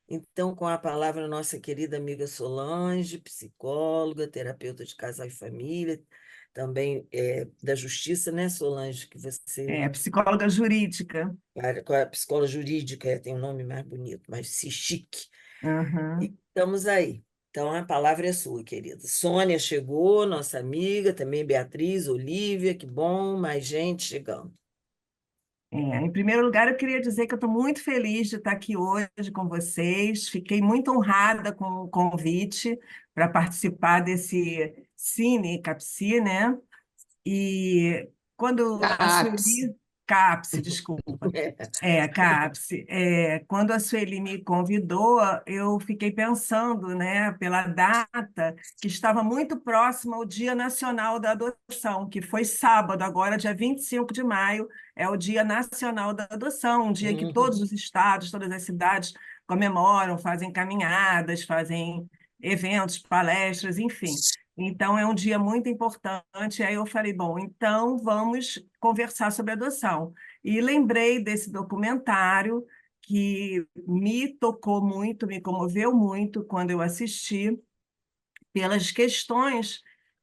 Então, com a palavra, nossa querida amiga Solange, psicóloga, terapeuta de casal e família, também da justiça, né, Solange, que você, Psicóloga jurídica. com a psicóloga jurídica, tem um nome mais bonito, mais chique. E Uhum. estamos aí. Então, a palavra é sua, querida. Sônia chegou, nossa amiga, também Beatriz, Olívia, que bom, mais gente chegando. Em primeiro lugar, eu queria dizer que eu estou muito feliz de estar aqui hoje com vocês. Fiquei muito honrada com o convite para participar desse Cine Capsi, né? E quando a CAPS. Sueli, Capsi, desculpa, CAPSE. Quando a Sueli me convidou, eu fiquei pensando, né, pela data, que estava muito próxima ao Dia Nacional da Adoção, que foi sábado, agora, dia 25 de maio, é o Dia Nacional da Adoção, um dia em que todos Uhum. os estados, todas as cidades comemoram, fazem caminhadas, fazem eventos, palestras, enfim. Então, é um dia muito importante. Aí eu falei, bom, então vamos conversar sobre adoção. E lembrei desse documentário que me tocou muito, me comoveu muito quando eu assisti, pelas questões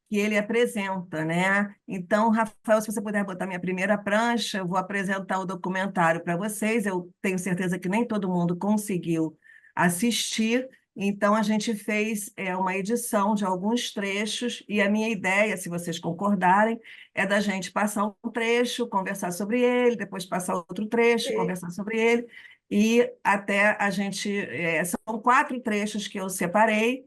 que ele apresenta, né? Então, Rafael, se você puder botar minha primeira prancha, eu vou apresentar o documentário para vocês. Eu tenho certeza que nem todo mundo conseguiu assistir, então a gente fez uma edição de alguns trechos, e a minha ideia, se vocês concordarem, é da gente passar um trecho, conversar sobre ele, depois passar outro trecho, Ok. conversar sobre ele, e até a gente. São quatro trechos que eu separei,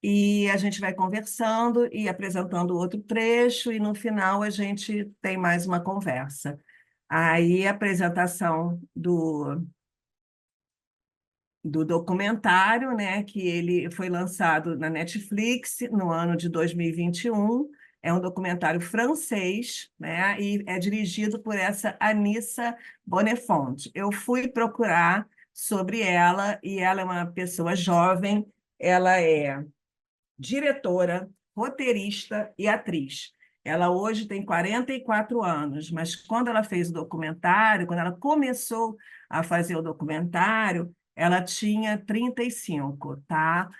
e a gente vai conversando e apresentando outro trecho, e no final a gente tem mais uma conversa. Aí a apresentação do documentário, né, que ele foi lançado na Netflix no ano de 2021. É um documentário francês, né, e é dirigido por essa Anissa Bonnefonte. Eu fui procurar sobre ela, e ela é uma pessoa jovem, ela é diretora, roteirista e atriz. Ela hoje tem 44 anos, mas quando ela fez o documentário, quando ela começou a fazer o documentário, ela tinha 35, tá?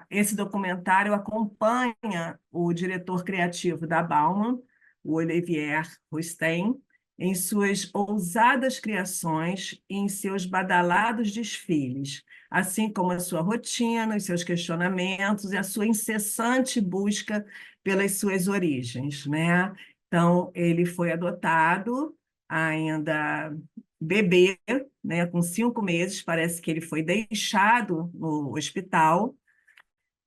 Esse documentário acompanha o diretor criativo da Bauman, o Olivier Rousteing, em suas ousadas criações e em seus badalados desfiles, assim como a sua rotina, os seus questionamentos e a sua incessante busca pelas suas origens, né? Então, ele foi adotado ainda bebê, né, com 5 meses, parece que ele foi deixado no hospital,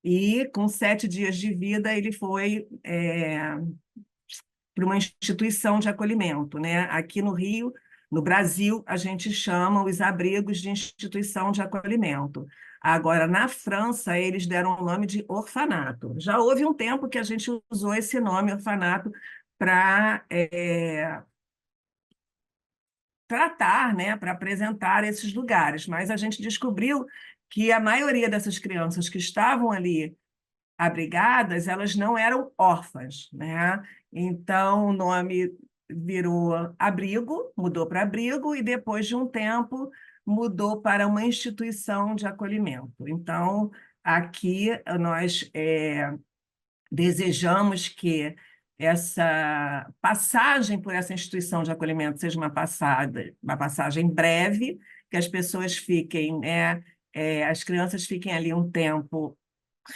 e com 7 dias de vida ele foi para uma instituição de acolhimento, né? Aqui no Rio, no Brasil, a gente chama os abrigos de instituição de acolhimento. Agora, na França, eles deram o nome de orfanato. Já houve um tempo que a gente usou esse nome, orfanato, para tratar, né, para apresentar esses lugares, mas a gente descobriu que a maioria dessas crianças que estavam ali abrigadas, elas não eram órfãs, né? Então, o nome virou abrigo, mudou para abrigo, e depois de um tempo mudou para uma instituição de acolhimento. Então, aqui nós desejamos que essa passagem por essa instituição de acolhimento seja uma passagem breve, que as pessoas fiquem, né, as crianças fiquem ali um tempo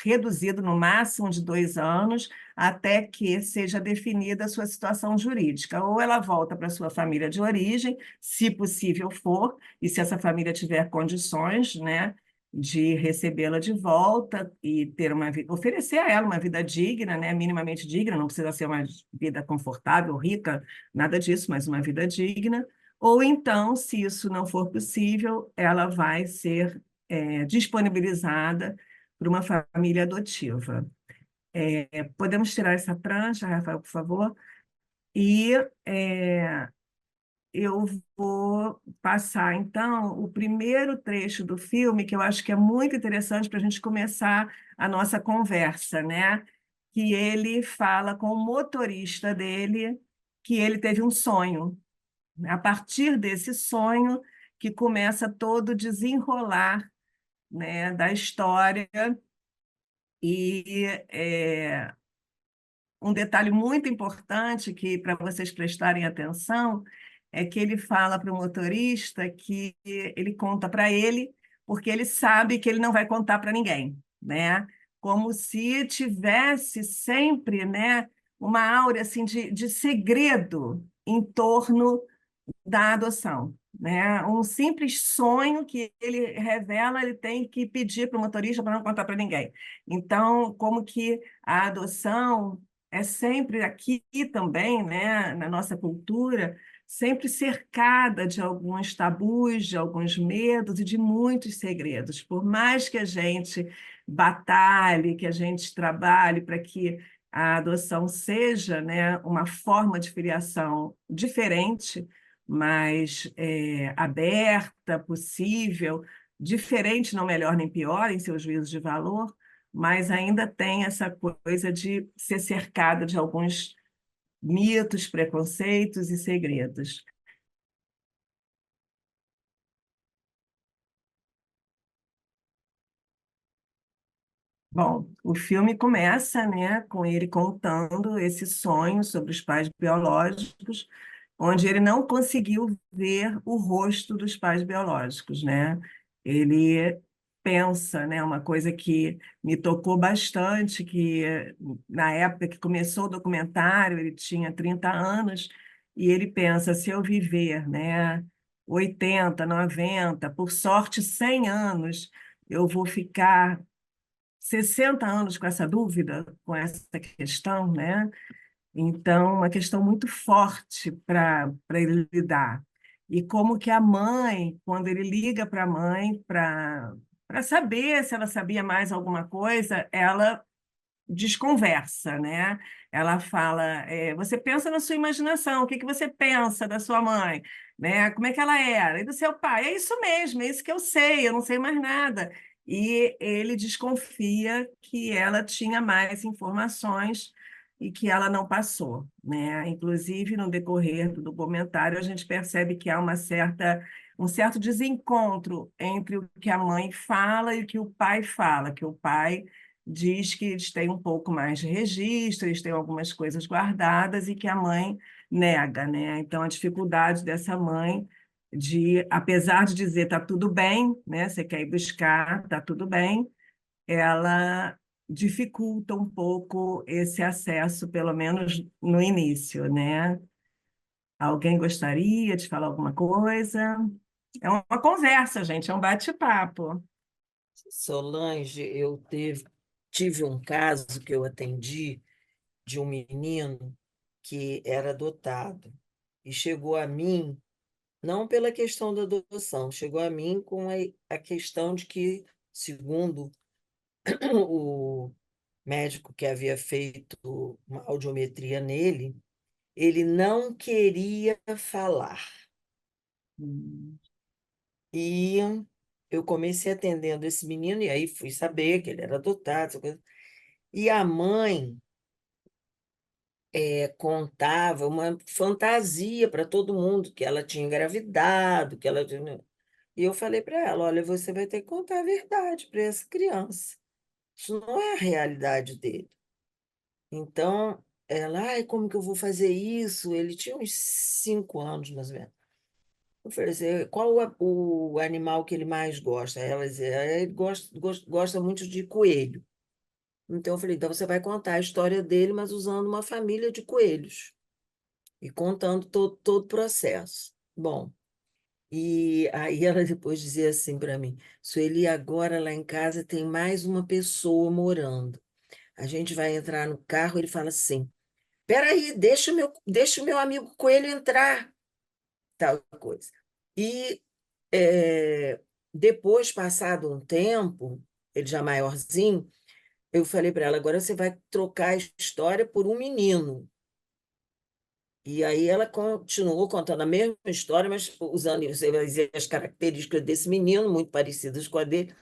reduzido, no máximo de 2 anos, até que seja definida a sua situação jurídica. Ou ela volta para a sua família de origem, se possível for, e se essa família tiver condições, né, de recebê-la de volta e ter uma vida, oferecer a ela uma vida digna, né, minimamente digna, não precisa ser uma vida confortável, rica, nada disso, mas uma vida digna. Ou então, se isso não for possível, ela vai ser disponibilizada para uma família adotiva. Podemos tirar essa prancha, Rafael, por favor? E eu vou passar, então, o primeiro trecho do filme, que eu acho que é muito interessante para a gente começar a nossa conversa, né? Que ele fala com o motorista dele que ele teve um sonho. A partir desse sonho que começa todo o desenrolar né, da história. E um detalhe muito importante que para vocês prestarem atenção é que ele fala para o motorista que ele conta para ele, porque ele sabe que ele não vai contar para ninguém, né? Como se tivesse sempre, né, uma áurea assim de segredo em torno da adoção, né? Um simples sonho que ele revela, ele tem que pedir para o motorista para não contar para ninguém. Então, como que a adoção é sempre aqui também, né, na nossa cultura, sempre cercada de alguns tabus, de alguns medos e de muitos segredos. Por mais que a gente batalhe, que a gente trabalhe para que a adoção seja, né, uma forma de filiação diferente, mais aberta, possível, diferente, não melhor nem pior em seus juízos de valor, mas ainda tem essa coisa de ser cercada de alguns mitos, preconceitos e segredos. Bom, o filme começa, né, com ele contando esse sonho sobre os pais biológicos, onde ele não conseguiu ver o rosto dos pais biológicos, né? Ele pensa, né, uma coisa que me tocou bastante, que na época que começou o documentário, ele tinha 30 anos, e ele pensa, se eu viver, né, 80, 90, por sorte 100 anos, eu vou ficar 60 anos com essa dúvida, com essa questão, né? Então, uma questão muito forte para ele lidar. E como que a mãe, quando ele liga para a mãe para saber se ela sabia mais alguma coisa, ela desconversa, né? Ela fala, você pensa na sua imaginação, o que que você pensa da sua mãe, né? Como é que ela era? E do seu pai? É isso mesmo, é isso que eu não sei mais nada. E ele desconfia que ela tinha mais informações e que ela não passou, né? Inclusive, no decorrer do documentário, a gente percebe que há um certo desencontro entre o que a mãe fala e o que o pai fala, que o pai diz que eles têm um pouco mais de registro, eles têm algumas coisas guardadas e que a mãe nega, né? Então, a dificuldade dessa mãe de, apesar de dizer tá tudo bem, né? Você quer ir buscar, tá tudo bem, ela dificulta um pouco esse acesso, pelo menos no início, né? Alguém gostaria de falar alguma coisa? É uma conversa, gente, é um bate-papo. Solange, tive um caso que eu atendi de um menino que era adotado e chegou a mim, não pela questão da adoção, chegou a mim com a questão de que, segundo o médico que havia feito uma audiometria nele, ele não queria falar. Hum. E eu comecei atendendo esse menino, e aí fui saber que ele era adotado, essa coisa. E a mãe contava uma fantasia para todo mundo, que ela tinha engravidado, que ela tinha... E eu falei para ela, olha, você vai ter que contar a verdade para essa criança. Isso não é a realidade dele. Então, ela, ai, como que eu vou fazer isso? Ele tinha uns 5 anos, mais ou menos. Eu falei assim, qual o animal que ele mais gosta? Ela dizia, ele gosta muito de coelho. Então, eu falei, então você vai contar a história dele, mas usando uma família de coelhos. E contando todo o processo. Bom, e aí ela depois dizia assim para mim, Sueli, agora lá em casa tem mais uma pessoa morando. A gente vai entrar no carro, ele fala assim, peraí, deixa o meu amigo Coelho entrar, tal coisa. E depois, passado um tempo, ele já maiorzinho, eu falei para ela, agora você vai trocar a história por um menino. E aí ela continuou contando a mesma história, mas usando você vai dizer, as características desse menino, muito parecidas com a dele.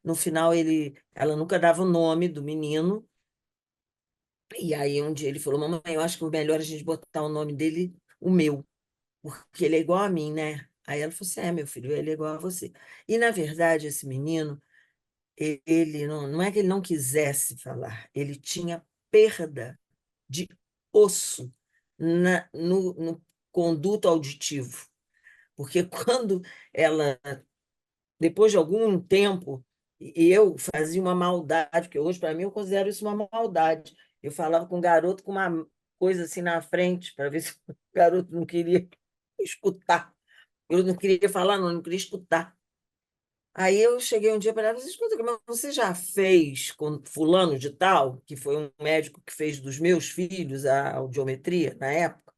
No final, ela nunca dava o nome do menino. E aí um dia ele falou, mamãe, eu acho que o melhor é a gente botar o nome dele, o meu, porque ele é igual a mim, né? Aí ela falou assim, meu filho, ele é igual a você. E, na verdade, esse menino ele não é que ele não quisesse falar, ele tinha perda de osso no conduto auditivo. Porque quando ela, depois de algum tempo, e eu fazia uma maldade, porque hoje, para mim, eu considero isso uma maldade. Eu falava com o garoto com uma coisa assim na frente, para ver se o garoto não queria escutar. Eu não queria falar, não, não queria escutar. Aí eu cheguei um dia para ela e disse, escuta, mas você já fez com fulano de tal, que foi um médico que fez dos meus filhos a audiometria na época?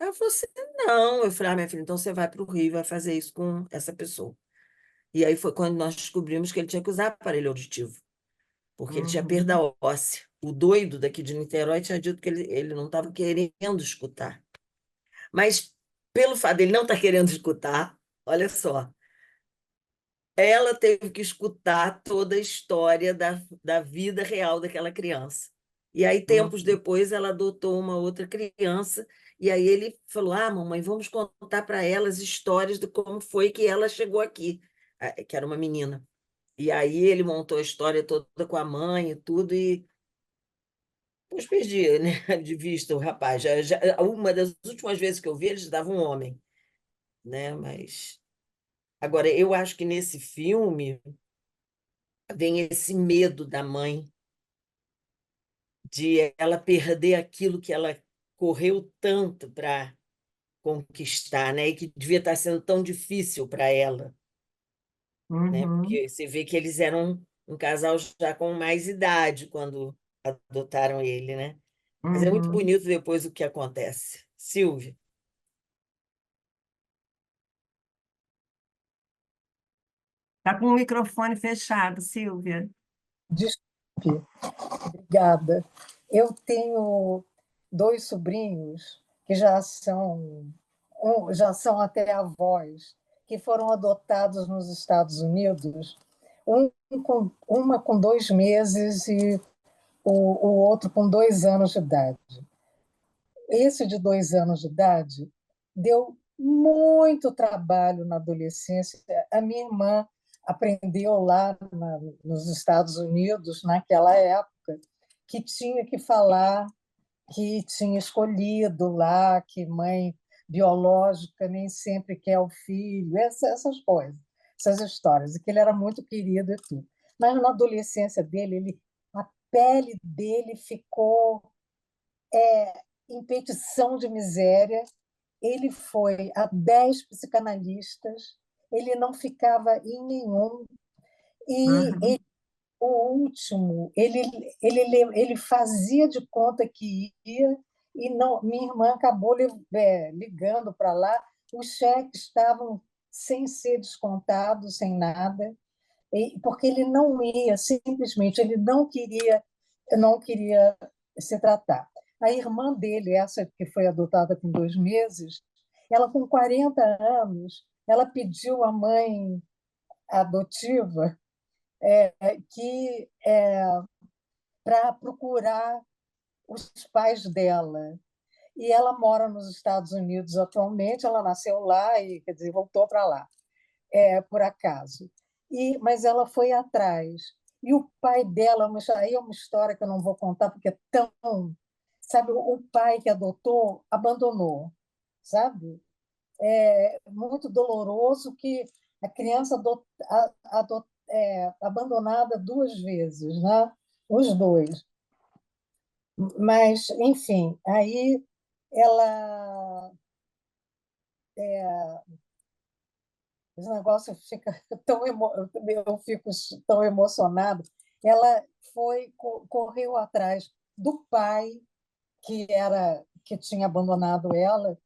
Ela falou assim, não. Eu falei, minha filha, então você vai para o Rio e vai fazer isso com essa pessoa. E aí foi quando nós descobrimos que ele tinha que usar aparelho auditivo, porque ele tinha perda Uhum, óssea. O doido daqui de Niterói tinha dito que ele não estava querendo escutar. Mas pelo fato dele não estar querendo escutar, olha só, ela teve que escutar toda a história da vida real daquela criança. E aí, tempos uhum, depois, ela adotou uma outra criança, e aí ele falou: mamãe, vamos contar para ela as histórias de como foi que ela chegou aqui, que era uma menina. E aí ele montou a história toda com a mãe e tudo, e depois perdi, né, de vista o rapaz. Uma das últimas vezes que eu vi, eles davam um homem, né? Mas agora eu acho que nesse filme vem esse medo da mãe de ela perder aquilo que ela correu tanto para conquistar, né? E que devia estar sendo tão difícil para ela, né? uhum. Porque você vê que eles eram um casal já com mais idade quando adotaram ele, né? Mas é muito Uhum. bonito depois o que acontece. Silvia, Tá com o microfone fechado, Silvia. Desculpe, obrigada. Eu tenho dois sobrinhos que já são até avós, que foram adotados nos Estados Unidos, uma com 2 meses e o outro com 2 anos de idade. Esse de 2 anos de idade deu muito trabalho na adolescência. A minha irmã aprendeu lá nos Estados Unidos, naquela época, que tinha que falar que tinha escolhido lá, que mãe biológica nem sempre quer o filho, essas coisas, essas histórias, e que ele era muito querido e tudo. Mas na adolescência dele, a pele dele ficou em petição de miséria. Ele foi a 10 psicanalistas, ele não ficava em nenhum, e Uhum, o último, ele fazia de conta que ia, e não, minha irmã acabou ligando para lá, os cheques estavam sem ser descontados, sem nada, porque ele não ia, simplesmente, ele não queria se tratar. A irmã dele, essa que foi adotada com 2 meses, ela com 40 anos, ela pediu à mãe adotiva que para procurar os pais dela. E ela mora nos Estados Unidos atualmente, ela nasceu lá e, quer dizer, voltou para lá, por acaso. Mas ela foi atrás. E o pai dela, aí é uma história que eu não vou contar, porque é tão. Sabe, o pai que adotou abandonou, sabe? É muito doloroso que a criança abandonada 2 vezes, né? Os dois. Mas, enfim, aí ela. Esse negócio fica eu fico tão emocionada. Ela correu atrás do pai que tinha abandonado ela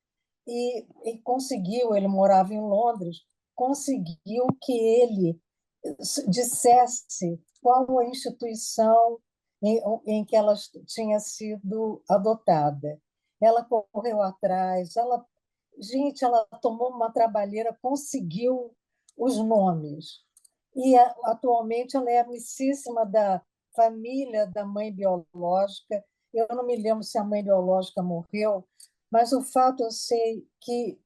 e conseguiu. Ele morava em Londres, conseguiu que ele dissesse qual a instituição em que ela tinha sido adotada. Ela correu atrás, gente, ela tomou uma trabalheira, conseguiu os nomes. E atualmente ela é amicíssima da família da mãe biológica. Eu não me lembro se a mãe biológica morreu, mas o fato eu sei que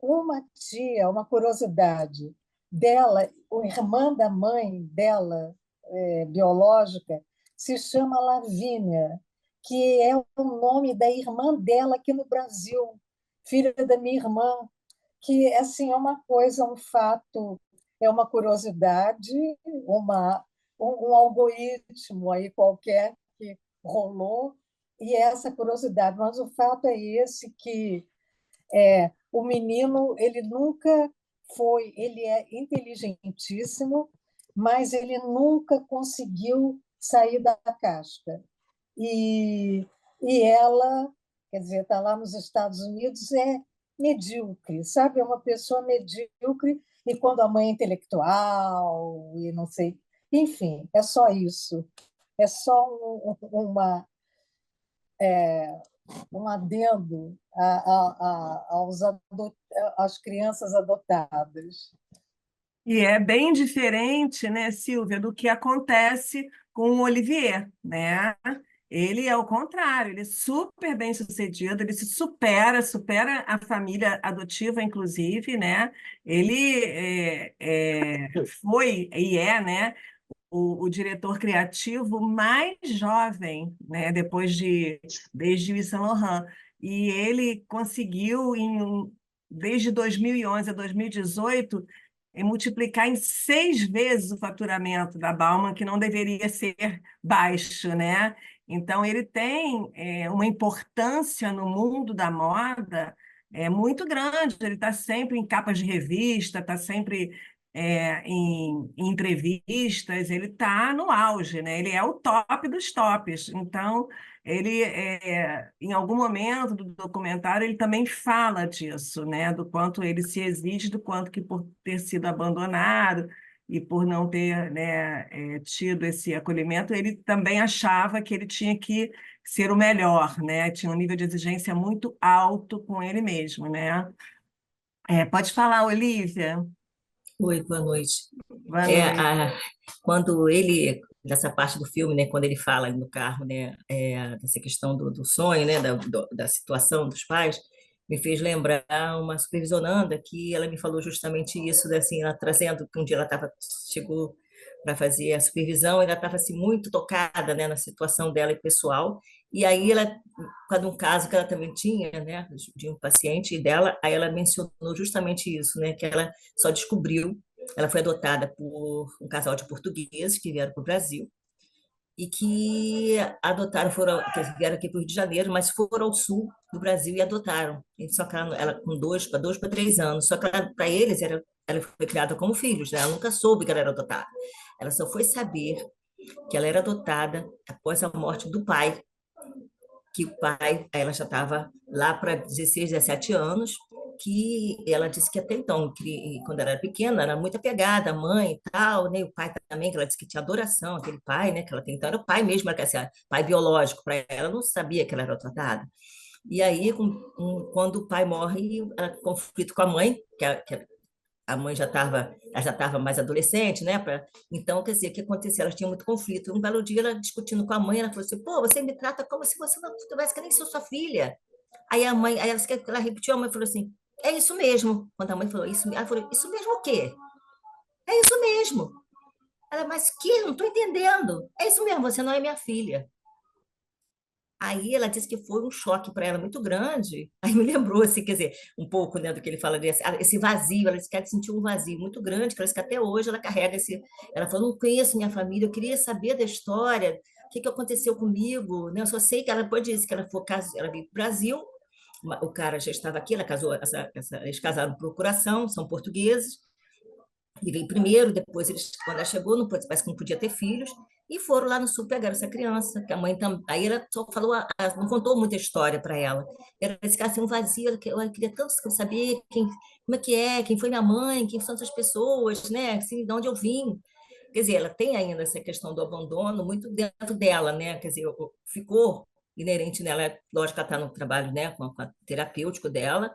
uma tia, uma curiosidade, dela, a irmã da mãe dela, biológica, se chama Lavínia, que é o nome da irmã dela aqui no Brasil, filha da minha irmã, que assim é uma coisa, um fato, é uma curiosidade, uma, um algoritmo aí qualquer que rolou, e é essa curiosidade. Mas o fato é esse que o menino, ele nunca foi, ele é inteligentíssimo, mas ele nunca conseguiu sair da casca. E, e ela, quer dizer, está lá nos Estados Unidos, é medíocre, sabe? É uma pessoa medíocre, e quando a mãe é intelectual, e não sei. Enfim, é só isso. É só um adendo às crianças adotadas. E é bem diferente, né, Silvia, do que acontece com o Olivier, né? Ele é o contrário, ele é super bem sucedido, ele se supera, supera a família adotiva, inclusive, né? Ele foi e é, né, o diretor criativo mais jovem, né, desde o Yves Saint Laurent. E ele conseguiu, desde 2011 a 2018, multiplicar em 6 vezes o faturamento da Bauman, que não deveria ser baixo, né? Então, ele tem uma importância no mundo da moda muito grande. Ele está sempre em capas de revista, está sempre em entrevistas, ele está no auge, né? Ele é o top dos tops. Então, ele, em algum momento do documentário, ele também fala disso, né? Do quanto ele se exige, do quanto que por ter sido abandonado e por não ter, né, tido esse acolhimento, ele também achava que ele tinha que ser o melhor, né? Tinha um nível de exigência muito alto com ele mesmo, né? Pode falar, Olivia. Oi, boa noite. Boa É, noite. a, quando ele, nessa parte do filme, né, quando ele fala no carro, né, dessa questão do sonho, né, da situação dos pais, me fez lembrar uma supervisionanda que ela me falou justamente isso, né, assim, ela trazendo que um dia chegou para fazer a supervisão, ela estava assim, muito tocada, né, na situação dela e pessoal, e aí ela, por causa de um caso que ela também tinha, né, de um paciente dela, aí ela mencionou justamente isso, né, que ela só descobriu, ela foi adotada por um casal de portugueses que vieram para o Brasil e que adotaram, que vieram aqui para o Rio de Janeiro, mas foram ao sul do Brasil e adotaram. E só que ela com 2 para 3 anos, só que para eles ela foi criada como filhos, né? Ela nunca soube que ela era adotada. Ela só foi saber que ela era adotada após a morte do pai, que o pai, ela já estava lá para 16, 17 anos, que ela disse que até então, quando ela era pequena, era muito apegada à mãe e tal, né? O pai também, que ela disse que tinha adoração, aquele pai, né? Que ela tem, então era o pai mesmo, era assim, pai biológico para ela, não sabia que ela era tratada. E aí, quando o pai morre, ela tem conflito com a mãe, a mãe já estava mais adolescente, né? Então, quer dizer, o que aconteceu? Elas tinham muito conflito. Um belo dia, ela discutindo com a mãe, ela falou assim: pô, você me trata como se você não tivesse que nem ser sua filha. Aí a mãe, aí ela repetiu, a mãe falou assim: é isso mesmo. Quando a mãe falou isso, ela falou: isso mesmo o quê? É isso mesmo. Ela, mas que? Não estou entendendo. É isso mesmo, você não é minha filha. Aí ela disse que foi um choque para ela muito grande. Aí me lembrou, assim, quer dizer, um pouco, né, do que ele fala desse, esse vazio. Ela disse que ela sentiu um vazio muito grande, que ela disse que até hoje ela carrega esse. Ela falou: não conheço minha família, eu queria saber da história, o que aconteceu comigo, né? Eu só sei que ela depois disse que ela ela veio para o Brasil, o cara já estava aqui, ela casou, eles casaram por procuração, são portugueses. Ele veio primeiro, depois quando ela chegou, não, parece que não podia ter filhos, e foram lá no sul pegar essa criança, que a mãe também. Aí ela só falou, não contou muita história para ela. Era esse cara assim, um vazio, ela queria tanto saber como é que é, quem foi minha mãe, quem são essas pessoas, né? Assim, de onde eu vim. Quer dizer, ela tem ainda essa questão do abandono muito dentro dela, né? Quer dizer, ficou inerente nela, lógico que ela está no trabalho, né, com a terapêutico dela,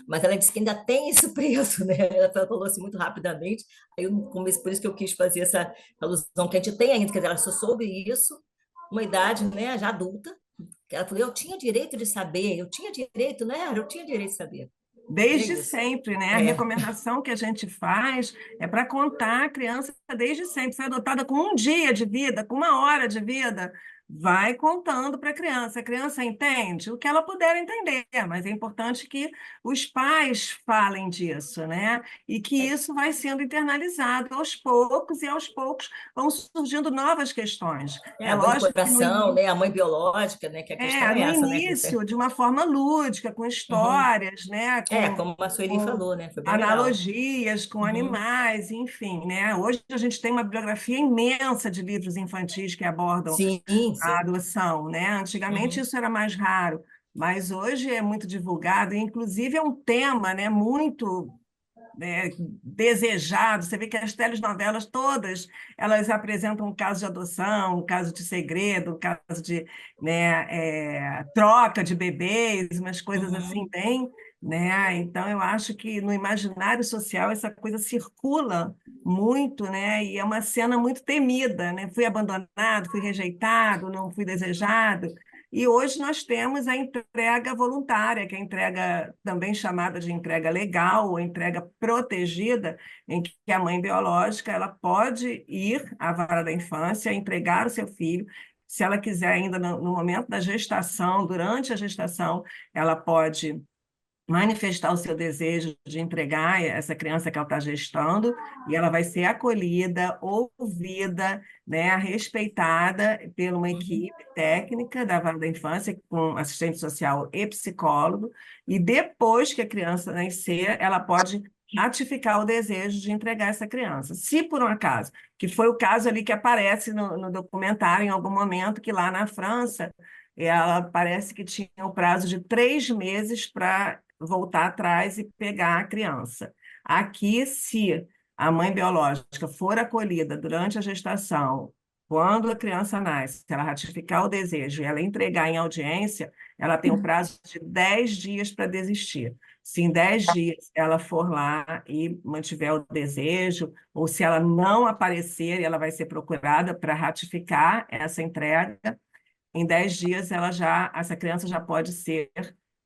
mas ela disse que ainda tem isso preso, né? Ela falou assim muito rapidamente. Aí eu comecei, por isso que eu quis fazer essa alusão que a gente tem ainda, quer dizer, ela só soube isso, uma idade, né, já adulta. Ela falou: eu tinha direito de saber, eu tinha direito, né? Eu tinha direito de saber. Desde Diga-se. sempre, né? A É, recomendação que a gente faz é para contar a criança desde sempre. Foi adotada com um dia de vida, com uma hora de vida, vai contando para a criança. A criança entende o que ela puder entender, mas é importante que os pais falem disso, né? E que isso vai sendo internalizado aos poucos, e aos poucos vão surgindo novas questões. É a mãe do lógico que no coração, início né? A mãe biológica, né? Que a questão é no essa, né? início, de uma forma lúdica, com Uhum. histórias, né? É, Com, como a Sueli com falou, né? Foi bem legal. analogias com Uhum. animais, enfim, né? Hoje a gente tem uma bibliografia imensa de livros infantis que abordam Sim, a sim. adoção, né? Antigamente Uhum. isso era mais raro, mas hoje é muito divulgado, e inclusive é um tema, né, muito desejado. Você vê que as telenovelas todas, elas apresentam um caso de adoção, um caso de segredo, um caso de, né, troca de bebês, umas coisas assim Uhum. bem, né? Então eu acho que no imaginário social essa coisa circula muito, né? E é uma cena muito temida, né? Fui abandonado, fui rejeitado, não fui desejado. E hoje nós temos a entrega voluntária, que é a entrega também chamada de entrega legal, ou entrega protegida, em que a mãe biológica ela pode ir à vara da infância, entregar o seu filho. Se ela quiser, ainda no momento da gestação, durante a gestação, ela pode manifestar o seu desejo de entregar essa criança que ela está gestando, e ela vai ser acolhida, ouvida, né, respeitada por uma Uhum. equipe técnica da Vara da Infância, com assistente social e psicólogo, e depois que a criança nascer, ela pode ratificar o desejo de entregar essa criança. Se por um acaso, que foi o caso ali que aparece no documentário em algum momento, que lá na França, ela parece que tinha o prazo de 3 meses para voltar atrás e pegar a criança. Aqui, se a mãe biológica for acolhida durante a gestação, quando a criança nasce, se ela ratificar o desejo e ela entregar em audiência, ela tem o prazo de 10 dias para desistir. Se em 10 dias ela for lá e mantiver o desejo, ou se ela não aparecer, ela vai ser procurada para ratificar essa entrega. Em 10 dias, essa criança já pode ser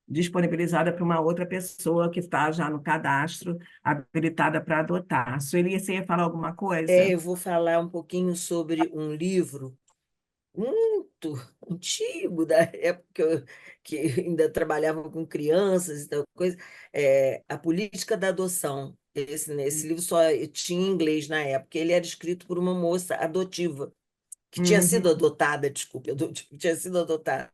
disponibilizada para uma outra pessoa que está já no cadastro, habilitada para adotar. Sueli, você ia falar alguma coisa? Eu vou falar um pouquinho sobre um livro muito antigo, da época que eu ainda trabalhava com crianças e tal coisa, A Política da Adoção. Esse livro só tinha em inglês na época. Ele era escrito por uma moça adotiva, que tinha sido Uhum, adotada, desculpe, tinha sido adotada.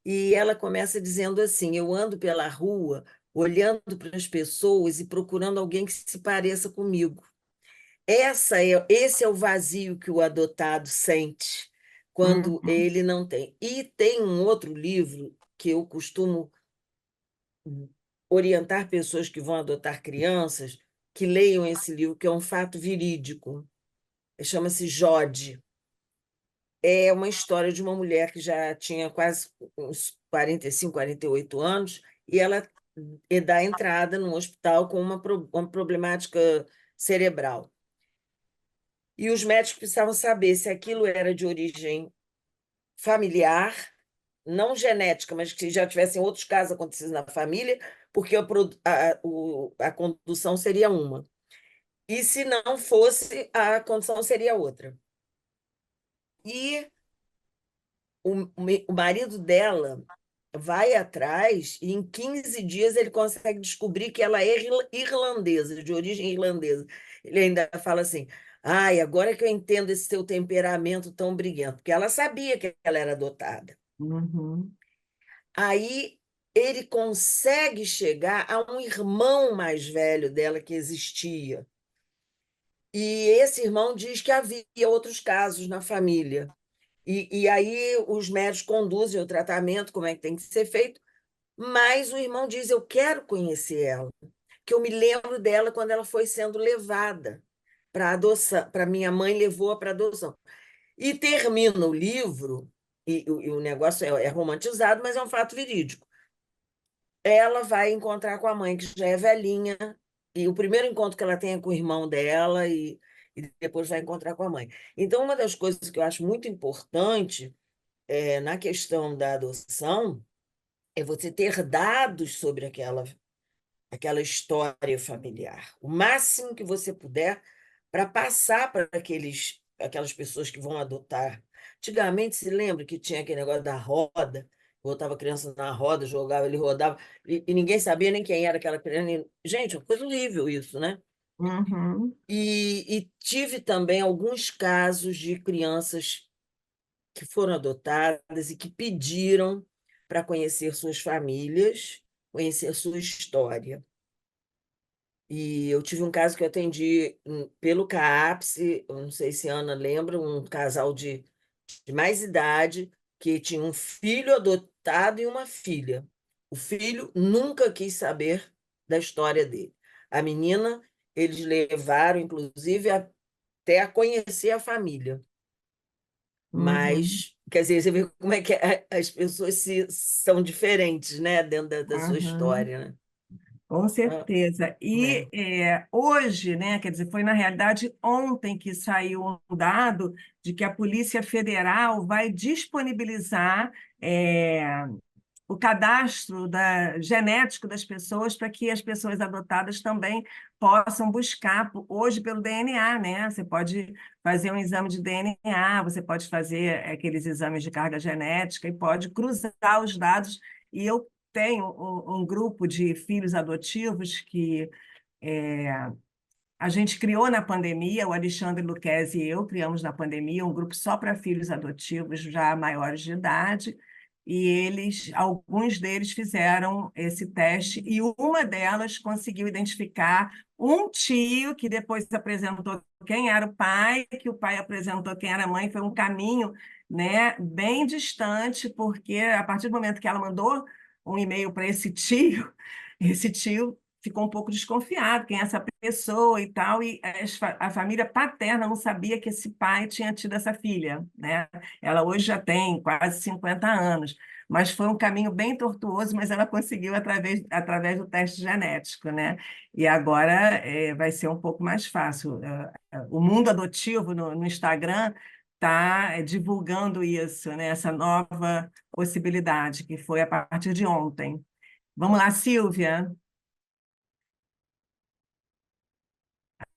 E ela começa dizendo assim: eu ando pela rua, olhando para as pessoas e procurando alguém que se pareça comigo. Esse é o vazio que o adotado sente quando uhum, ele não tem. E tem um outro livro que eu costumo orientar pessoas que vão adotar crianças que leiam esse livro, que é um fato verídico. Chama-se Jode. É uma história de uma mulher que já tinha quase uns 45, 48 anos, e ela dá entrada num hospital com uma problemática cerebral. E os médicos precisavam saber se aquilo era de origem familiar, não genética, mas que já tivessem outros casos acontecidos na família, porque a condução seria uma. E se não fosse, a condição seria outra. E o marido dela vai atrás e em 15 dias ele consegue descobrir que ela é irlandesa, de origem irlandesa. Ele ainda fala assim: ai, agora que eu entendo esse seu temperamento tão briguento, porque ela sabia que ela era adotada. uhum, Aí ele consegue chegar a um irmão mais velho dela que existia. E esse irmão diz que havia outros casos na família. E aí os médicos conduzem o tratamento, como é que tem que ser feito, mas o irmão diz: eu quero conhecer ela, que eu me lembro dela quando ela foi sendo levada para adoção, para minha mãe levou-a para adoção. E termina o livro, e o negócio é romantizado, mas é um fato verídico. Ela vai encontrar com a mãe, que já é velhinha, e o primeiro encontro que ela tem é com o irmão dela, e depois vai encontrar com a mãe. Então, uma das coisas que eu acho muito importante na questão da adoção é você ter dados sobre aquela aquela história familiar, o máximo que você puder, para passar para aquelas pessoas que vão adotar. Antigamente, se lembra que tinha aquele negócio da roda, botava a criança na roda, jogava, ele rodava, e ninguém sabia nem quem era aquela criança. Gente, uma coisa horrível isso, né? Uhum, E tive também alguns casos de crianças que foram adotadas e que pediram para conhecer suas famílias, conhecer sua história. E eu tive um caso que eu atendi pelo CAPS, eu não sei se a Ana lembra, um casal de mais idade que tinha um filho adotado e uma filha. O filho nunca quis saber da história dele. A menina, eles levaram, inclusive, até a conhecer a família. uhum, Mas, quer dizer, você vê como é que as pessoas são diferentes, né, dentro da sua uhum. história, né? Com Ah, certeza. E é. hoje, né, quer dizer, foi na realidade ontem que saiu um dado de que a Polícia Federal vai disponibilizar o cadastro genético das pessoas para que as pessoas adotadas também possam buscar hoje pelo DNA, né? Você pode fazer um exame de DNA, você pode fazer aqueles exames de carga genética e pode cruzar os dados. E eu tenho um grupo de filhos adotivos que a gente criou na pandemia, o Alexandre Luquezzi e eu criamos na pandemia um grupo só para filhos adotivos já maiores de idade, e alguns deles fizeram esse teste, e uma delas conseguiu identificar um tio que depois apresentou quem era o pai, que o pai apresentou quem era a mãe, foi um caminho, né, bem distante, porque a partir do momento que ela mandou um e-mail para esse tio ficou um pouco desconfiado quem é essa pessoa e tal, e a família paterna não sabia que esse pai tinha tido essa filha, né? Ela hoje já tem quase 50 anos, mas foi um caminho bem tortuoso, mas ela conseguiu através do teste genético, né? E agora vai ser um pouco mais fácil. O mundo adotivo no Instagram está divulgando isso, né? Essa nova possibilidade, que foi a partir de ontem. Vamos lá, Silvia.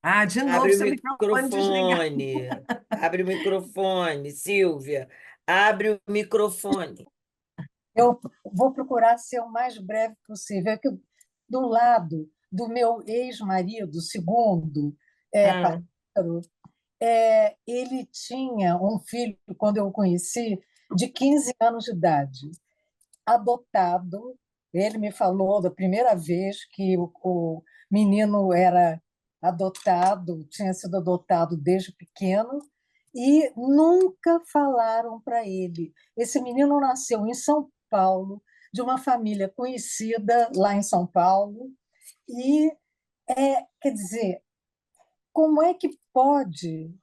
Ah, de novo, Abre o seu microfone desligado. microfone. Abre o microfone, Silvia. Abre o microfone. Eu vou procurar ser o mais breve possível. É que do lado do meu ex-marido, segundo, Ah, parceiro, ele tinha um filho, quando eu o conheci, de 15 anos de idade, adotado. Ele me falou da primeira vez que o menino era adotado, tinha sido adotado desde pequeno, e nunca falaram para ele. Esse menino nasceu em São Paulo, de uma família conhecida lá em São Paulo, e quer dizer, como é que pode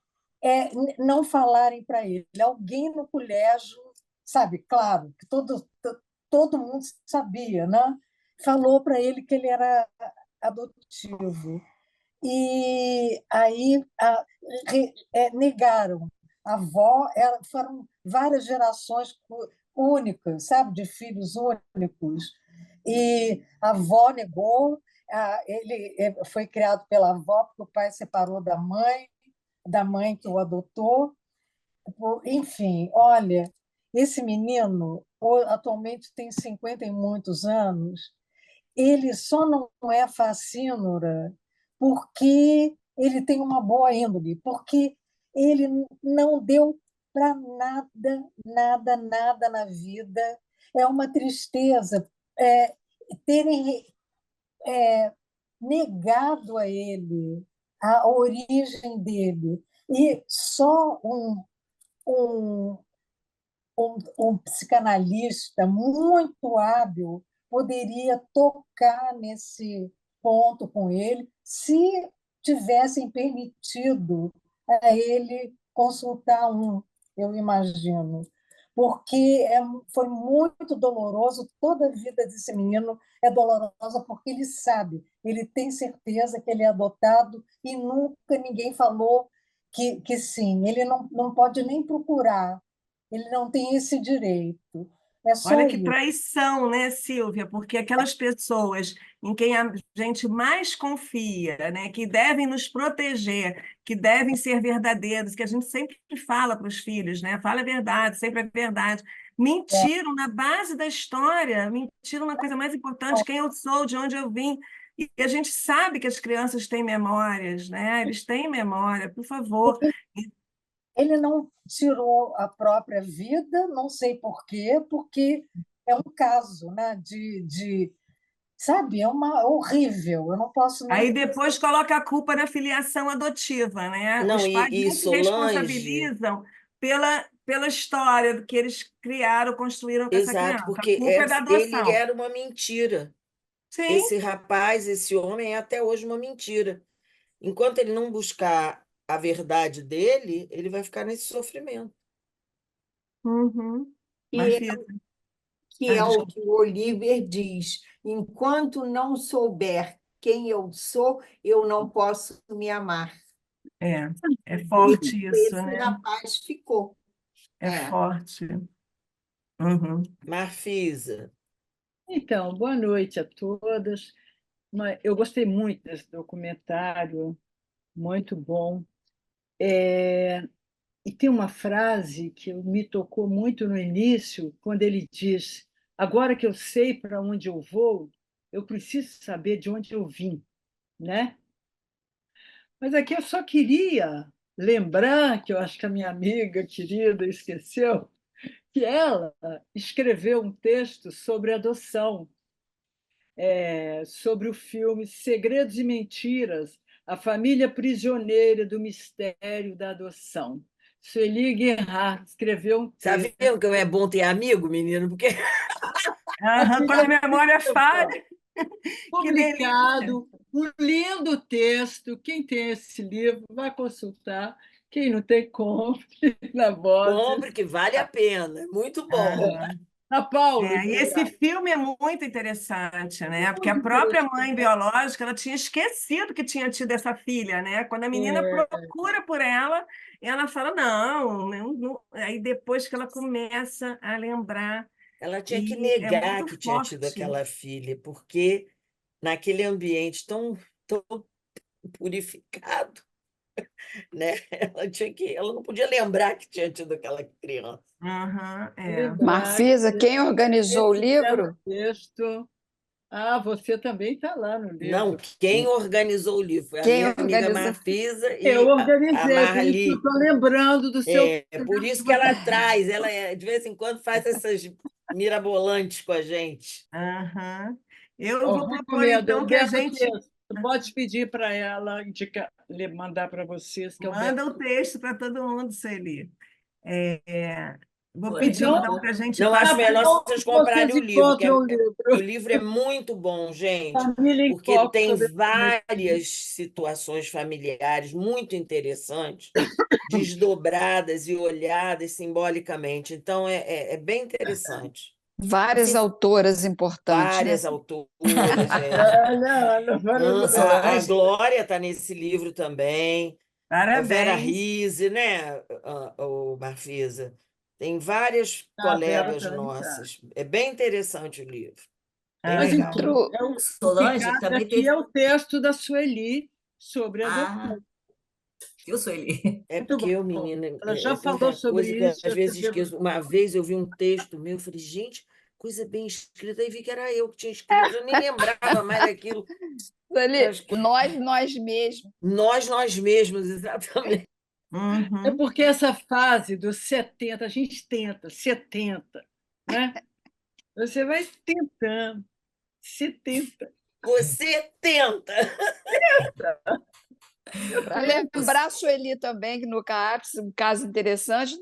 não falarem para ele? Alguém no colégio, sabe, claro, que todo mundo sabia, né? Falou para ele que ele era adotivo. E aí negaram. A avó, foram várias gerações únicas, sabe, de filhos únicos. E a avó negou, ele foi criado pela avó, porque o pai separou da mãe que o adotou. Enfim, olha, esse menino atualmente tem 50 e muitos anos, ele só não é facínora porque ele tem uma boa índole, porque ele não deu para nada, nada, nada na vida. É uma tristeza terem negado a ele a origem dele. E só um, um psicanalista muito hábil poderia tocar nesse ponto com ele se tivessem permitido a ele consultar eu imagino. Porque foi muito doloroso, toda a vida desse menino é dolorosa porque ele sabe, ele tem certeza que ele é adotado e nunca ninguém falou que sim. Ele não pode nem procurar, ele não tem esse direito. É só Olha que isso. traição, né, Silvia? Porque aquelas pessoas em quem a gente mais confia, né, que devem nos proteger, que devem ser verdadeiros, que a gente sempre fala para os filhos, né? Fala a verdade, sempre a verdade. É, Mentiram na base da história, mentiram na coisa mais importante, quem eu sou, de onde eu vim. E a gente sabe que as crianças têm memórias, né? Eles têm memória, por favor. ele não tirou a própria vida, não sei por quê, porque é um caso, né, sabe, é uma horrível. Eu não posso nem. Aí depois coloca a culpa na filiação adotiva, né? Não, Os pais e não se Solange, responsabilizam pela história que eles criaram, construíram com essa exato, criança. A porque culpa é da ele adoção. era uma mentira. Sim. Esse rapaz, esse homem é até hoje uma mentira. Enquanto ele não buscar a verdade dele, ele vai ficar nesse sofrimento. Uhum. Que Marfisa. que Ah, é o desculpa. que o Oliver diz: enquanto não souber quem eu sou, eu não posso me amar. É, é E forte isso, esse né? rapaz ficou. É É. forte. Uhum. Marfisa, Então, boa noite a todas. Eu gostei muito desse documentário, muito bom. E tem uma frase que me tocou muito no início, quando ele diz: agora que eu sei para onde eu vou, eu preciso saber de onde eu vim, né? Mas aqui eu só queria lembrar, que eu acho que a minha amiga querida esqueceu, que ela escreveu um texto sobre adoção, sobre o filme Segredos e Mentiras, a família prisioneira do mistério da adoção. Sueli Guerra escreveu um tá texto. vendo como é bom ter amigo, menino? Porque Aham, quando a memória falha, que delícia. Publicado, um lindo texto. Quem tem esse livro, vai consultar. Quem não tem, compre na compre Borges. que vale a pena. É muito bom. Aham. A Paulo, E esse filme é muito interessante, né? Porque a muito própria mãe interessante. biológica, ela tinha esquecido que tinha tido essa filha, né? Quando a menina procura por ela, ela fala, não, Aí depois que ela começa a lembrar, Ela tinha que e é negar muito que tinha tido forte. aquela filha, porque naquele ambiente tão purificado, né? Ela não podia lembrar que tinha tido aquela criança. Aham, é. Lembrar Marfisa, quem organizou o esse belo livro? texto. Ah, você também está lá no Não, livro. quem organizou o livro foi a Quem minha amiga organizou? Marfisa Eu e a organizei, por isso que eu Marli. estou lembrando do seu É por texto isso que que ela você. traz, de vez em quando faz essas mirabolantes com a gente. Aham. Eu Eu vou propor, recomendo, então, eu que a devo gente texto. Pode pedir para ela mandar para vocês, que é um belo. manda o texto para todo mundo, Celi. É, vou Olha, pedir, Então, então, para a gente Não, acho tá passar. melhor bom vocês que vocês comprarem o livro, encontram o o livro. livro é muito bom, gente, Família em porque Foco tem sobre a várias situações familiares muito interessantes, desdobradas e olhadas simbolicamente. Então, é bem interessante. Várias Assim, autoras importantes, né? várias autoras. Não, não. A Solange, Glória está nesse livro também. A Vera Parabéns. Rise, né, o Marfisa? Tem várias A Vera colegas também está. nossas. É bem interessante o livro, bem Ah, Mas, legal. enfim, Outro, o que Solange cabe também aqui é teve. o texto da Sueli sobre a adoção. Ah, viu, Sueli? É Muito porque eu, bom. menina, Ela já é falou tanta coisa que sobre eu, isso, às já vezes escreveu. esqueço. Uma vez eu vi um texto meu, eu falei, gente, coisa bem escrita, aí vi que era eu que tinha escrito, eu nem lembrava mais daquilo. ali, As co- nós mesmos. nós mesmos, exatamente. É uhum. porque essa fase dos 70 a gente tenta, 70, né? Você vai tentando, 70. Você tenta. Para lembrar a Sueli também, que no CAPS, um caso interessante